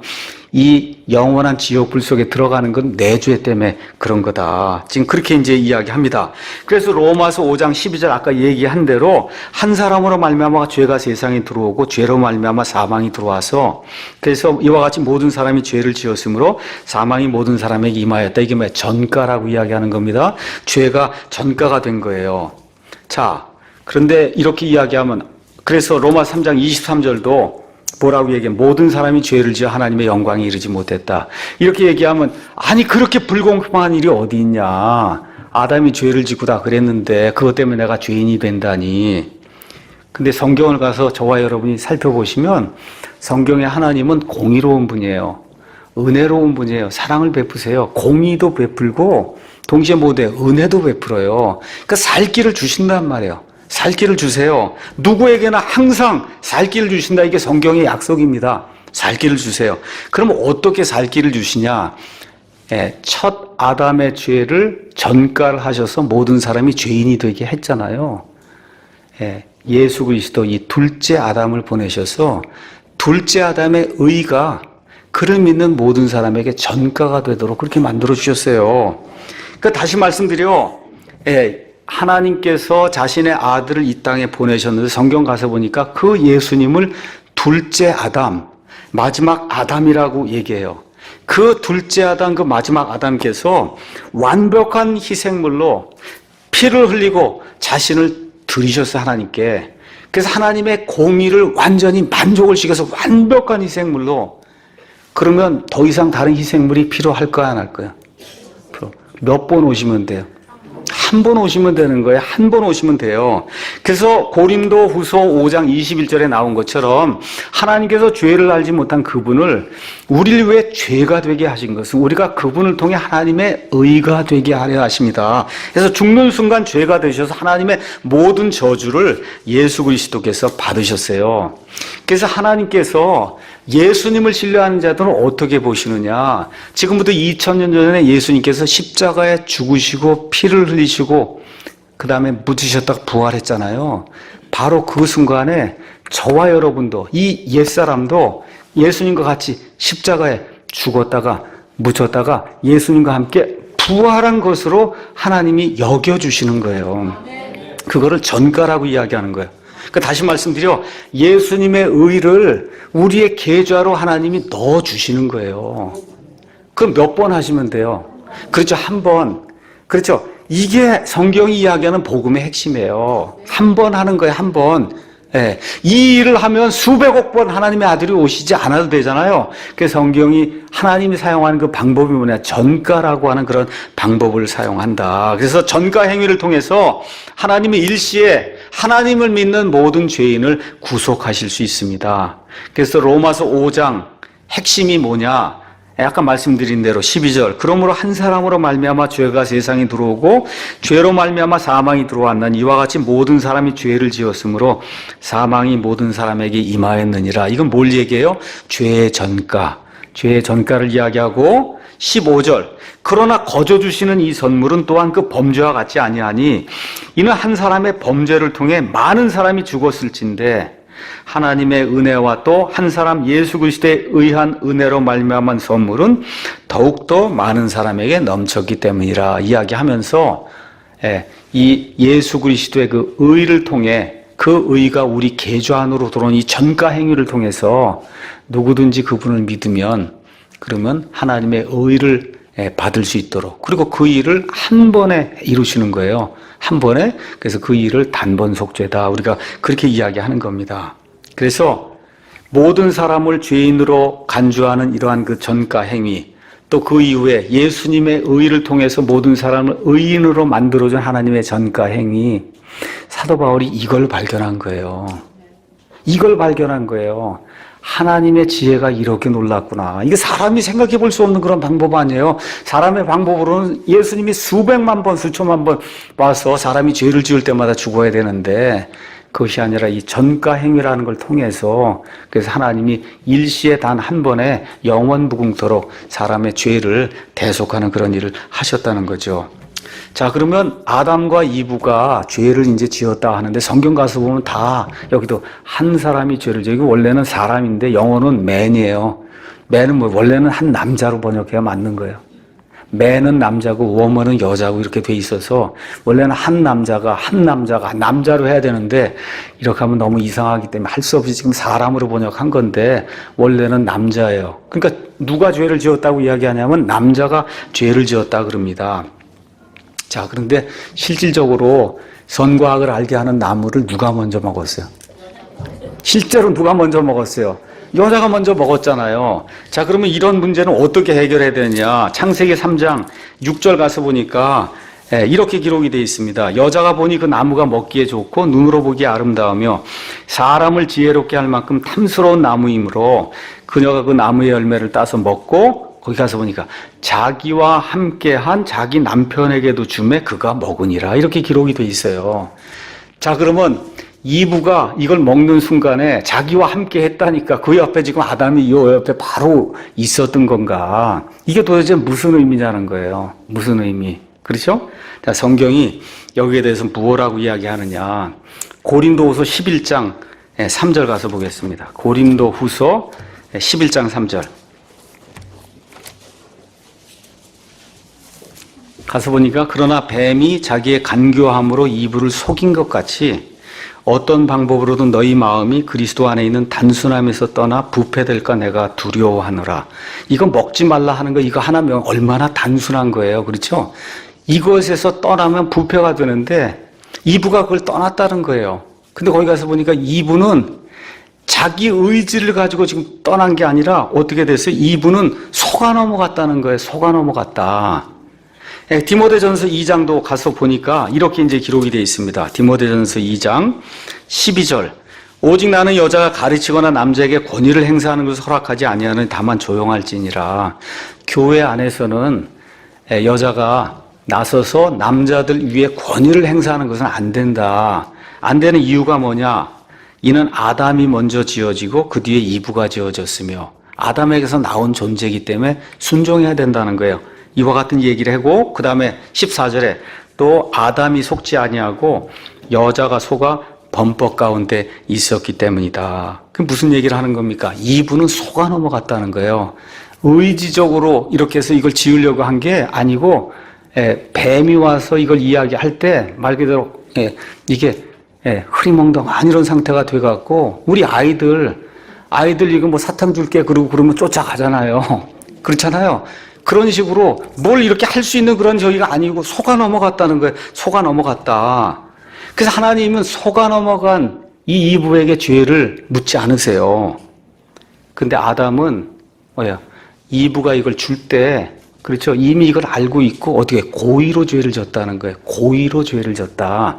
이 영원한 지옥 불 속에 들어가는 건 내 죄 때문에 그런 거다. 지금 그렇게 이제 이야기합니다. 그래서 로마서 5장 12절 아까 얘기한 대로 한 사람으로 말미암아 죄가 세상에 들어오고 죄로 말미암아 사망이 들어와서 그래서 이와 같이 모든 사람이 죄를 지었으므로 사망이 모든 사람에게 임하였다. 이게 뭐야? 전가라고 이야기하는 겁니다. 죄가 전가가 된 거예요. 자, 그런데 이렇게 이야기하면 그래서 로마 3장 23절도 뭐라고 얘기해? 모든 사람이 죄를 지어 하나님의 영광에 이르지 못했다. 이렇게 얘기하면 아니 그렇게 불공평한 일이 어디 있냐. 아담이 죄를 짓고 다 그랬는데 그것 때문에 내가 죄인이 된다니. 근데 성경을 가서 저와 여러분이 살펴보시면 성경의 하나님은 공의로운 분이에요. 은혜로운 분이에요. 사랑을 베푸세요. 공의도 베풀고 동시에 뭐돼? 은혜도 베풀어요. 그러니까 살 길을 주신단 말이에요. 살 길을 주세요. 누구에게나 항상 살 길을 주신다. 이게 성경의 약속입니다. 살 길을 주세요. 그럼 어떻게 살 길을 주시냐? 첫 아담의 죄를 전가를 하셔서 모든 사람이 죄인이 되게 했잖아요. 예수 그리스도 이 둘째 아담을 보내셔서 둘째 아담의 의가 그를 믿는 모든 사람에게 전가가 되도록 그렇게 만들어 주셨어요. 그러니까 다시 말씀드려, 하나님께서 자신의 아들을 이 땅에 보내셨는데 성경 가서 보니까 그 예수님을 둘째 아담, 마지막 아담이라고 얘기해요. 그 둘째 아담, 그 마지막 아담께서 완벽한 희생물로 피를 흘리고 자신을 드리셨어요, 하나님께. 그래서 하나님의 공의를 완전히 만족을 시켜서 완벽한 희생물로. 그러면 더 이상 다른 희생물이 필요할까요, 안 할까요? 몇 번 오시면 돼요? 한 번 오시면 되는 거예요. 한 번 오시면 돼요. 그래서 고린도 후서 5장 21절에 나온 것처럼 하나님께서 죄를 알지 못한 그분을 우리를 위해 죄가 되게 하신 것은 우리가 그분을 통해 하나님의 의가 되게 하려 하십니다. 그래서 죽는 순간 죄가 되셔서 하나님의 모든 저주를 예수 그리스도께서 받으셨어요. 그래서 하나님께서 예수님을 신뢰하는 자들은 어떻게 보시느냐? 지금부터 2000년 전에 예수님께서 십자가에 죽으시고 피를 흘리시고 그 다음에 묻으셨다가 부활했잖아요. 바로 그 순간에 저와 여러분도 이 옛사람도 예수님과 같이 십자가에 죽었다가 묻혔다가 예수님과 함께 부활한 것으로 하나님이 여겨주시는 거예요. 그거를 전가라고 이야기하는 거예요. 그러니까 다시 말씀드려, 예수님의 의를 우리의 계좌로 하나님이 넣어주시는 거예요. 그럼 몇 번 하시면 돼요? 그렇죠, 한 번. 그렇죠. 이게 성경이 이야기하는 복음의 핵심이에요. 한 번 하는 거예요, 한 번. 이 일을 하면 수백억 번 하나님의 아들이 오시지 않아도 되잖아요. 그래서 성경이 하나님이 사용하는 그 방법이 뭐냐? 전가라고 하는 그런 방법을 사용한다. 그래서 전가 행위를 통해서 하나님의 일시에 하나님을 믿는 모든 죄인을 구속하실 수 있습니다. 그래서 로마서 5장 핵심이 뭐냐? 아까 말씀드린 대로 12절, 그러므로 한 사람으로 말미암아 죄가 세상에 들어오고 죄로 말미암아 사망이 들어왔나니 이와 같이 모든 사람이 죄를 지었으므로 사망이 모든 사람에게 임하였느니라. 이건 뭘 얘기해요? 죄의 전가, 죄의 전가를 이야기하고 15절, 그러나 거저 주시는 이 선물은 또한 그 범죄와 같지 아니하니 이는 한 사람의 범죄를 통해 많은 사람이 죽었을진데 하나님의 은혜와 또 한 사람 예수 그리스도에 의한 은혜로 말미암은 선물은 더욱더 많은 사람에게 넘쳤기 때문이라 이야기하면서 이 예수 그리스도의 그 의를 통해 그 의가 우리 계좌 안으로 들어온 이 전가 행위를 통해서 누구든지 그분을 믿으면 그러면 하나님의 의를 받을 수 있도록, 그리고 그 일을 한 번에 이루시는 거예요. 한 번에. 그래서 그 일을 단번속죄다. 우리가 그렇게 이야기하는 겁니다. 그래서 모든 사람을 죄인으로 간주하는 이러한 그 전가 행위, 또 그 이후에 예수님의 의를 통해서 모든 사람을 의인으로 만들어준 하나님의 전가 행위, 사도 바울이 이걸 발견한 거예요. 이걸 발견한 거예요. 하나님의 지혜가 이렇게 놀랐구나. 이게 사람이 생각해 볼 수 없는 그런 방법 아니에요. 사람의 방법으로는 예수님이 수백만 번, 수천만 번 와서 사람이 죄를 지을 때마다 죽어야 되는데 그것이 아니라 이 전가 행위라는 걸 통해서 그래서 하나님이 일시에 단 한 번에 영원 무궁토록 사람의 죄를 대속하는 그런 일을 하셨다는 거죠. 자, 그러면 아담과 이브가 죄를 이제 지었다 하는데 성경 가서 보면 다 여기도 한 사람이 죄를 지고, 원래는 사람인데 영어는 man이에요. man은 뭐 원래는 한 남자로 번역해야 맞는 거예요. man은 남자고 woman은 여자고 이렇게 돼 있어서 원래는 한 남자가 남자로 해야 되는데 이렇게 하면 너무 이상하기 때문에 할 수 없이 지금 사람으로 번역한 건데 원래는 남자예요. 그러니까 누가 죄를 지었다고 이야기하냐면 남자가 죄를 지었다 그럽니다. 자, 그런데 실질적으로 선과학을 알게 하는 나무를 누가 먼저 먹었어요? 실제로 누가 먼저 먹었어요? 여자가 먼저 먹었잖아요. 자, 그러면 이런 문제는 어떻게 해결해야 되느냐? 창세기 3장 6절 가서 보니까 이렇게 기록이 되어 있습니다. 여자가 보니 그 나무가 먹기에 좋고 눈으로 보기에 아름다우며 사람을 지혜롭게 할 만큼 탐스러운 나무이므로 그녀가 그 나무의 열매를 따서 먹고, 거기 가서 보니까 자기와 함께한 자기 남편에게도 주매 그가 먹으니라. 이렇게 기록이 돼 있어요. 자, 그러면 이브가 이걸 먹는 순간에 자기와 함께 했다니까 그 옆에 지금 아담이 이 옆에 바로 있었던 건가? 이게 도대체 무슨 의미냐는 거예요. 무슨 의미? 그렇죠? 자, 성경이 여기에 대해서 무엇라고 이야기하느냐? 고린도후서 11장 3절 가서 보겠습니다. 고린도후서 11장 3절. 가서 보니까 그러나 뱀이 자기의 간교함으로 이브를 속인 것 같이 어떤 방법으로든 너희 마음이 그리스도 안에 있는 단순함에서 떠나 부패될까 내가 두려워하노라. 이거 먹지 말라 하는 거 이거 하나면 얼마나 단순한 거예요. 그렇죠? 이것에서 떠나면 부패가 되는데 이브가 그걸 떠났다는 거예요. 근데 거기 가서 보니까 이브는 자기 의지를 가지고 지금 떠난 게 아니라 어떻게 됐어요? 이브는 속아 넘어갔다는 거예요. 속아 넘어갔다. 디모데전서 2장도 가서 보니까 이렇게 이제 기록이 되어 있습니다. 디모데전서 2장 12절. 오직 나는 여자가 가르치거나 남자에게 권위를 행사하는 것을 허락하지 아니하는 다만 조용할지니라. 교회 안에서는 여자가 나서서 남자들 위에 권위를 행사하는 것은 안 된다. 안 되는 이유가 뭐냐? 이는 아담이 먼저 지어지고 그 뒤에 이브가 지어졌으며 아담에게서 나온 존재이기 때문에 순종해야 된다는 거예요. 이와 같은 얘기를 하고 그 다음에 14절에 또 아담이 속지 아니하고 여자가 속아 범법 가운데 있었기 때문이다. 그럼 무슨 얘기를 하는 겁니까? 이브는 속아 넘어갔다는 거예요. 의지적으로 이렇게 해서 이걸 지으려고 한 게 아니고 뱀이 와서 이걸 이야기할 때 말 그대로 이게 흐리멍덩한 이런 상태가 돼갖고 우리 아이들 이거 뭐 사탕 줄게 그러고 그러면 쫓아가잖아요. 그렇잖아요. 그런 식으로 뭘 이렇게 할 수 있는 그런 저기가 아니고 속아 넘어갔다는 거예요. 속아 넘어갔다. 그래서 하나님은 속아 넘어간 이 이브에게 죄를 묻지 않으세요. 근데 아담은 이브가 이걸 줄 때 그렇죠. 이미 이걸 알고 있고 어떻게 고의로 죄를 졌다는 거예요. 고의로 죄를 졌다.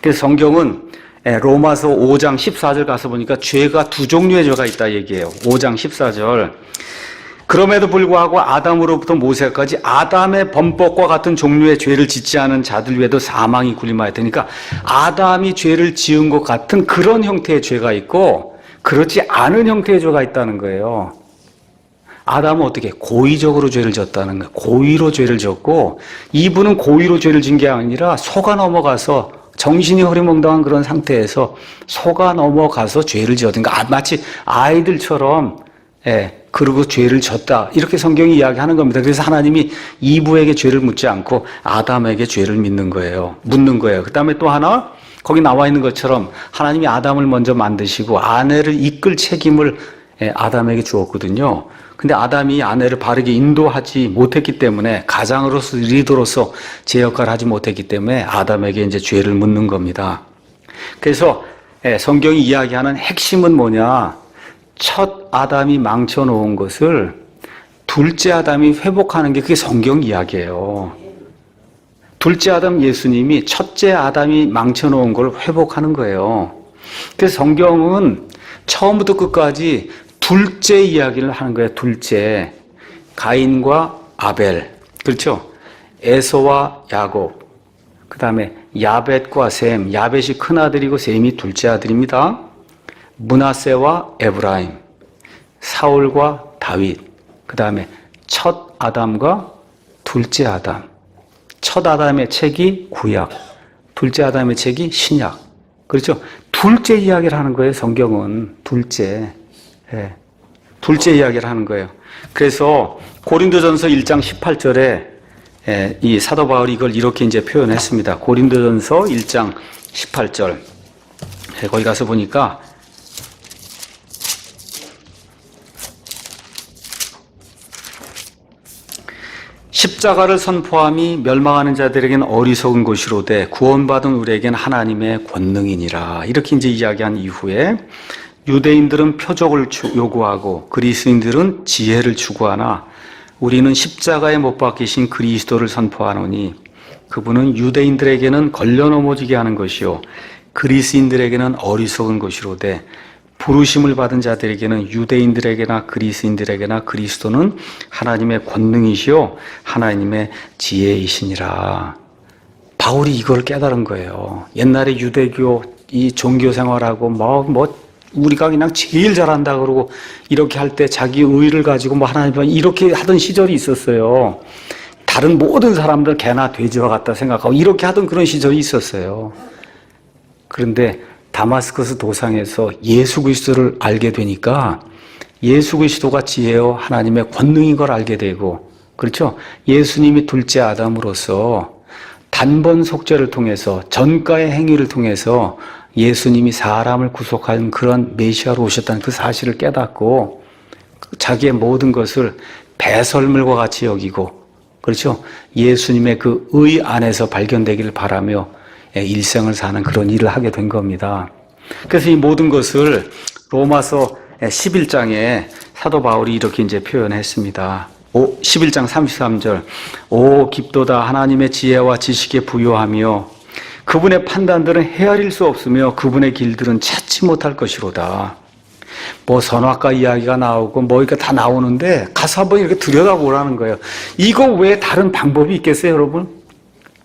그래서 성경은 로마서 5장 14절 가서 보니까 죄가 두 종류의 죄가 있다 얘기해요. 5장 14절. 그럼에도 불구하고 아담으로부터 모세까지 아담의 범법과 같은 종류의 죄를 짓지 않은 자들 외에도 사망이 군림하였으니까 아담이 죄를 지은 것 같은 그런 형태의 죄가 있고 그렇지 않은 형태의 죄가 있다는 거예요. 아담은 어떻게 고의적으로 죄를 졌다는 거예요. 고의로 죄를 졌고 이브는 고의로 죄를 진 게 아니라 속아 넘어가서 정신이 흐리멍덩한 그런 상태에서 속아 넘어가서 죄를 지었던 거 마치 아이들처럼 그리고 죄를 졌다. 이렇게 성경이 이야기하는 겁니다. 그래서 하나님이 이브에게 죄를 묻지 않고 아담에게 죄를 묻는 거예요. 그 다음에 또 하나 거기 나와 있는 것처럼 하나님이 아담을 먼저 만드시고 아내를 이끌 책임을 아담에게 주었거든요. 근데 아담이 아내를 바르게 인도하지 못했기 때문에 가장으로서 리더로서 제 역할을 하지 못했기 때문에 아담에게 이제 죄를 묻는 겁니다. 그래서 성경이 이야기하는 핵심은 뭐냐? 첫 아담이 망쳐놓은 것을 둘째 아담이 회복하는 게 그게 성경 이야기예요. 둘째 아담 예수님이 첫째 아담이 망쳐놓은 걸 회복하는 거예요. 그래서 성경은 처음부터 끝까지 둘째 이야기를 하는 거예요. 둘째. 가인과 아벨. 그렇죠? 에서와 야곱. 그 다음에 야벳과 셈. 야벳이 큰아들이고 셈이 둘째 아들입니다. 므낫세와 에브라임, 사울과 다윗, 그 다음에 첫 아담과 둘째 아담. 첫 아담의 책이 구약, 둘째 아담의 책이 신약. 그렇죠? 둘째 이야기를 하는 거예요, 성경은. 둘째. 둘째 이야기를 하는 거예요. 그래서 고린도전서 1장 18절에 이 사도 바울이 이걸 이렇게 이제 표현했습니다. 고린도전서 1장 18절. 거기 가서 보니까 십자가를 선포함이 멸망하는 자들에게는 어리석은 것이로되 구원받은 우리에게는 하나님의 권능이니라. 이렇게 이제 이야기한 이후에 유대인들은 표적을 요구하고 그리스인들은 지혜를 추구하나 우리는 십자가에 못 박히신 그리스도를 선포하노니 그분은 유대인들에게는 걸려 넘어지게 하는 것이요 그리스인들에게는 어리석은 것이로되 부르심을 받은 자들에게는 유대인들에게나 그리스인들에게나 그리스도는 하나님의 권능이시요 하나님의 지혜이시니라. 바울이 이걸 깨달은 거예요. 옛날에 유대교 이 종교 생활하고 우리가 그냥 제일 잘한다 그러고 이렇게 할 때 자기 의의를 가지고 하나님 이렇게 하던 시절이 있었어요. 다른 모든 사람들 개나 돼지와 같다 생각하고 이렇게 하던 그런 시절이 있었어요. 그런데 다마스커스 도상에서 예수 그리스도를 알게 되니까 예수 그리스도가 지혜요 하나님의 권능인 걸 알게 되고, 그렇죠? 예수님이 둘째 아담으로서 단번 속죄를 통해서 전가의 행위를 통해서 예수님이 사람을 구속하는 그런 메시아로 오셨다는 그 사실을 깨닫고 자기의 모든 것을 배설물과 같이 여기고, 그렇죠? 예수님의 그 의 안에서 발견되기를 바라며 일생을 사는 그런 일을 하게 된 겁니다. 그래서 이 모든 것을 로마서 11장에 사도 바울이 이렇게 이제 표현했습니다. 11장 33절. 오 깊도다 하나님의 지혜와 지식에 부요하며 그분의 판단들은 헤아릴 수 없으며 그분의 길들은 찾지 못할 것이로다. 선악과 이야기가 나오고 이렇게 다 나오는데 가서 한번 이렇게 들여다보라는 거예요. 이거 외에 다른 방법이 있겠어요, 여러분?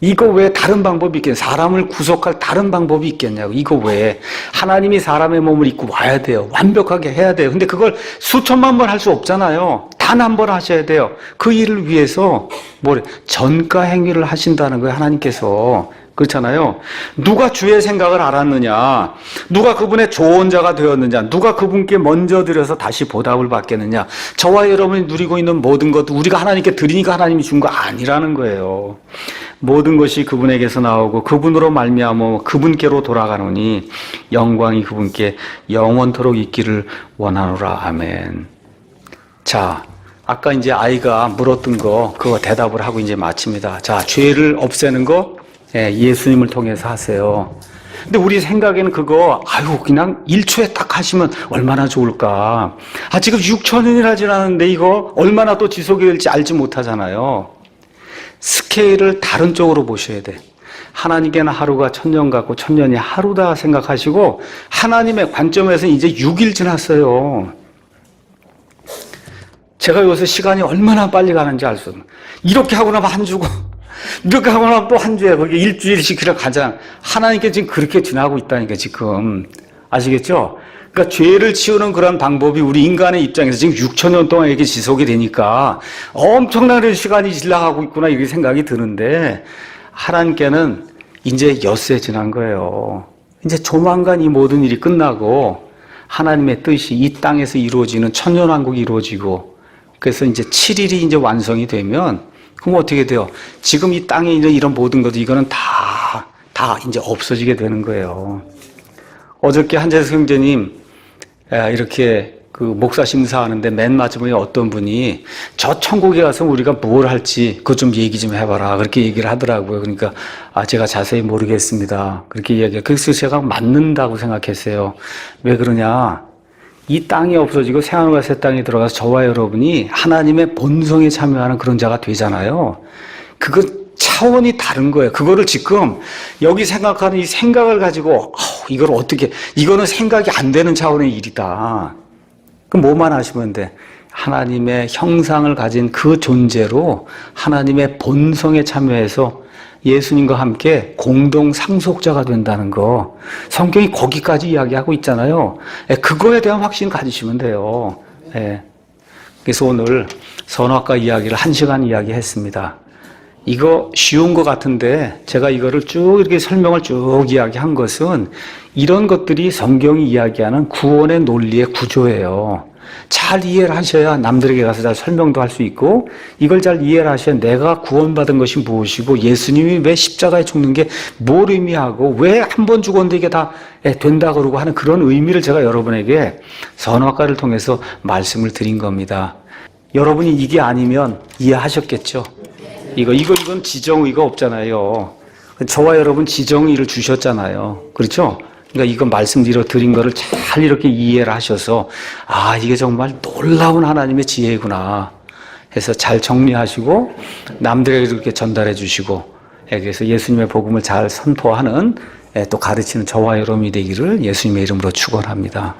이거 외에 다른 방법이 있겠냐? 사람을 구속할 다른 방법이 있겠냐고. 이거 외에 하나님이 사람의 몸을 입고 와야 돼요. 완벽하게 해야 돼요. 근데 그걸 수천만 번 할 수 없잖아요. 단 한 번 하셔야 돼요. 그 일을 위해서 전가 행위를 하신다는 거예요, 하나님께서. 그렇잖아요. 누가 주의 생각을 알았느냐? 누가 그분의 조언자가 되었느냐? 누가 그분께 먼저 드려서 다시 보답을 받겠느냐? 저와 여러분이 누리고 있는 모든 것도 우리가 하나님께 드리니까 하나님이 준 거 아니라는 거예요. 모든 것이 그분에게서 나오고 그분으로 말미암아 그분께로 돌아가노니 영광이 그분께 영원토록 있기를 원하노라. 아멘. 자, 아까 이제 아이가 물었던 거 그거 대답을 하고 이제 마칩니다. 자, 죄를 없애는 거 예수님을 통해서 하세요. 근데 우리 생각에는 그거 그냥 1초에 딱 하시면 얼마나 좋을까. 지금 6천년이나 지났는데 이거 얼마나 또 지속이 될지 알지 못하잖아요. 스케일을 다른 쪽으로 보셔야 돼. 하나님께는 하루가 1000년 같고 1000년이 하루다 생각하시고 하나님의 관점에서 이제 6일 지났어요. 제가 요새 시간이 얼마나 빨리 가는지 알 수 없어요. 이렇게 하고 나면 한 주고 이렇게 하고 나면 또 한 주에 거기 일주일씩 그래 가자. 하나님께 지금 그렇게 지나고 있다니까 지금. 아시겠죠? 그러니까 죄를 치우는 그런 방법이 우리 인간의 입장에서 지금 6천년 동안 이렇게 지속이 되니까 엄청난 시간이 지나가고 있구나 이렇게 생각이 드는데 하나님께는 이제 엿새 지난 거예요. 이제 조만간 이 모든 일이 끝나고 하나님의 뜻이 이 땅에서 이루어지는 천년왕국이 이루어지고 그래서 이제 7일이 이제 완성이 되면 그럼 어떻게 돼요? 지금 이 땅에 이제 이런 모든 것도 이거는 다 이제 없어지게 되는 거예요. 어저께 한재석 형제님 이렇게 그 목사 심사하는데 맨 마지막에 어떤 분이 저 천국에 가서 우리가 뭘 할지 그거 좀 얘기 좀 해봐라 그렇게 얘기를 하더라고요. 그러니까 제가 자세히 모르겠습니다 그렇게 얘기해요. 그래서 제가 맞는다고 생각했어요. 왜 그러냐? 이 땅이 없어지고 새하늘과 새 땅에 들어가서 저와 여러분이 하나님의 본성에 참여하는 그런 자가 되잖아요. 그거 차원이 다른 거예요. 그거를 지금 여기 생각하는 이 생각을 가지고 이걸 어떻게, 이거는 생각이 안 되는 차원의 일이다. 그럼 뭐만 하시면 돼? 하나님의 형상을 가진 그 존재로 하나님의 본성에 참여해서 예수님과 함께 공동 상속자가 된다는 거. 성경이 거기까지 이야기하고 있잖아요. 그거에 대한 확신 가지시면 돼요. 그래서 오늘 선악과 이야기를 1시간 이야기했습니다. 이거 쉬운 것 같은데 제가 이거를 쭉 이렇게 설명을 쭉 이야기한 것은 이런 것들이 성경이 이야기하는 구원의 논리의 구조예요. 잘 이해를 하셔야 남들에게 가서 잘 설명도 할 수 있고 이걸 잘 이해를 하셔야 내가 구원받은 것이 무엇이고 예수님이 왜 십자가에 죽는 게 뭘 의미하고 왜 한 번 죽었는데 이게 다 된다 그러고 하는 그런 의미를 제가 여러분에게 선악과를 통해서 말씀을 드린 겁니다. 여러분이 이게 아니면 이해하셨겠죠? 이건 지정의가 없잖아요. 저와 여러분 지정의를 주셨잖아요. 그렇죠? 그러니까 이거 말씀드린 거를 잘 이렇게 이해를 하셔서 이게 정말 놀라운 하나님의 지혜구나 해서 잘 정리하시고 남들에게 이렇게 전달해 주시고 그래서 예수님의 복음을 잘 선포하는 또 가르치는 저와 여러분이 되기를 예수님의 이름으로 축원합니다.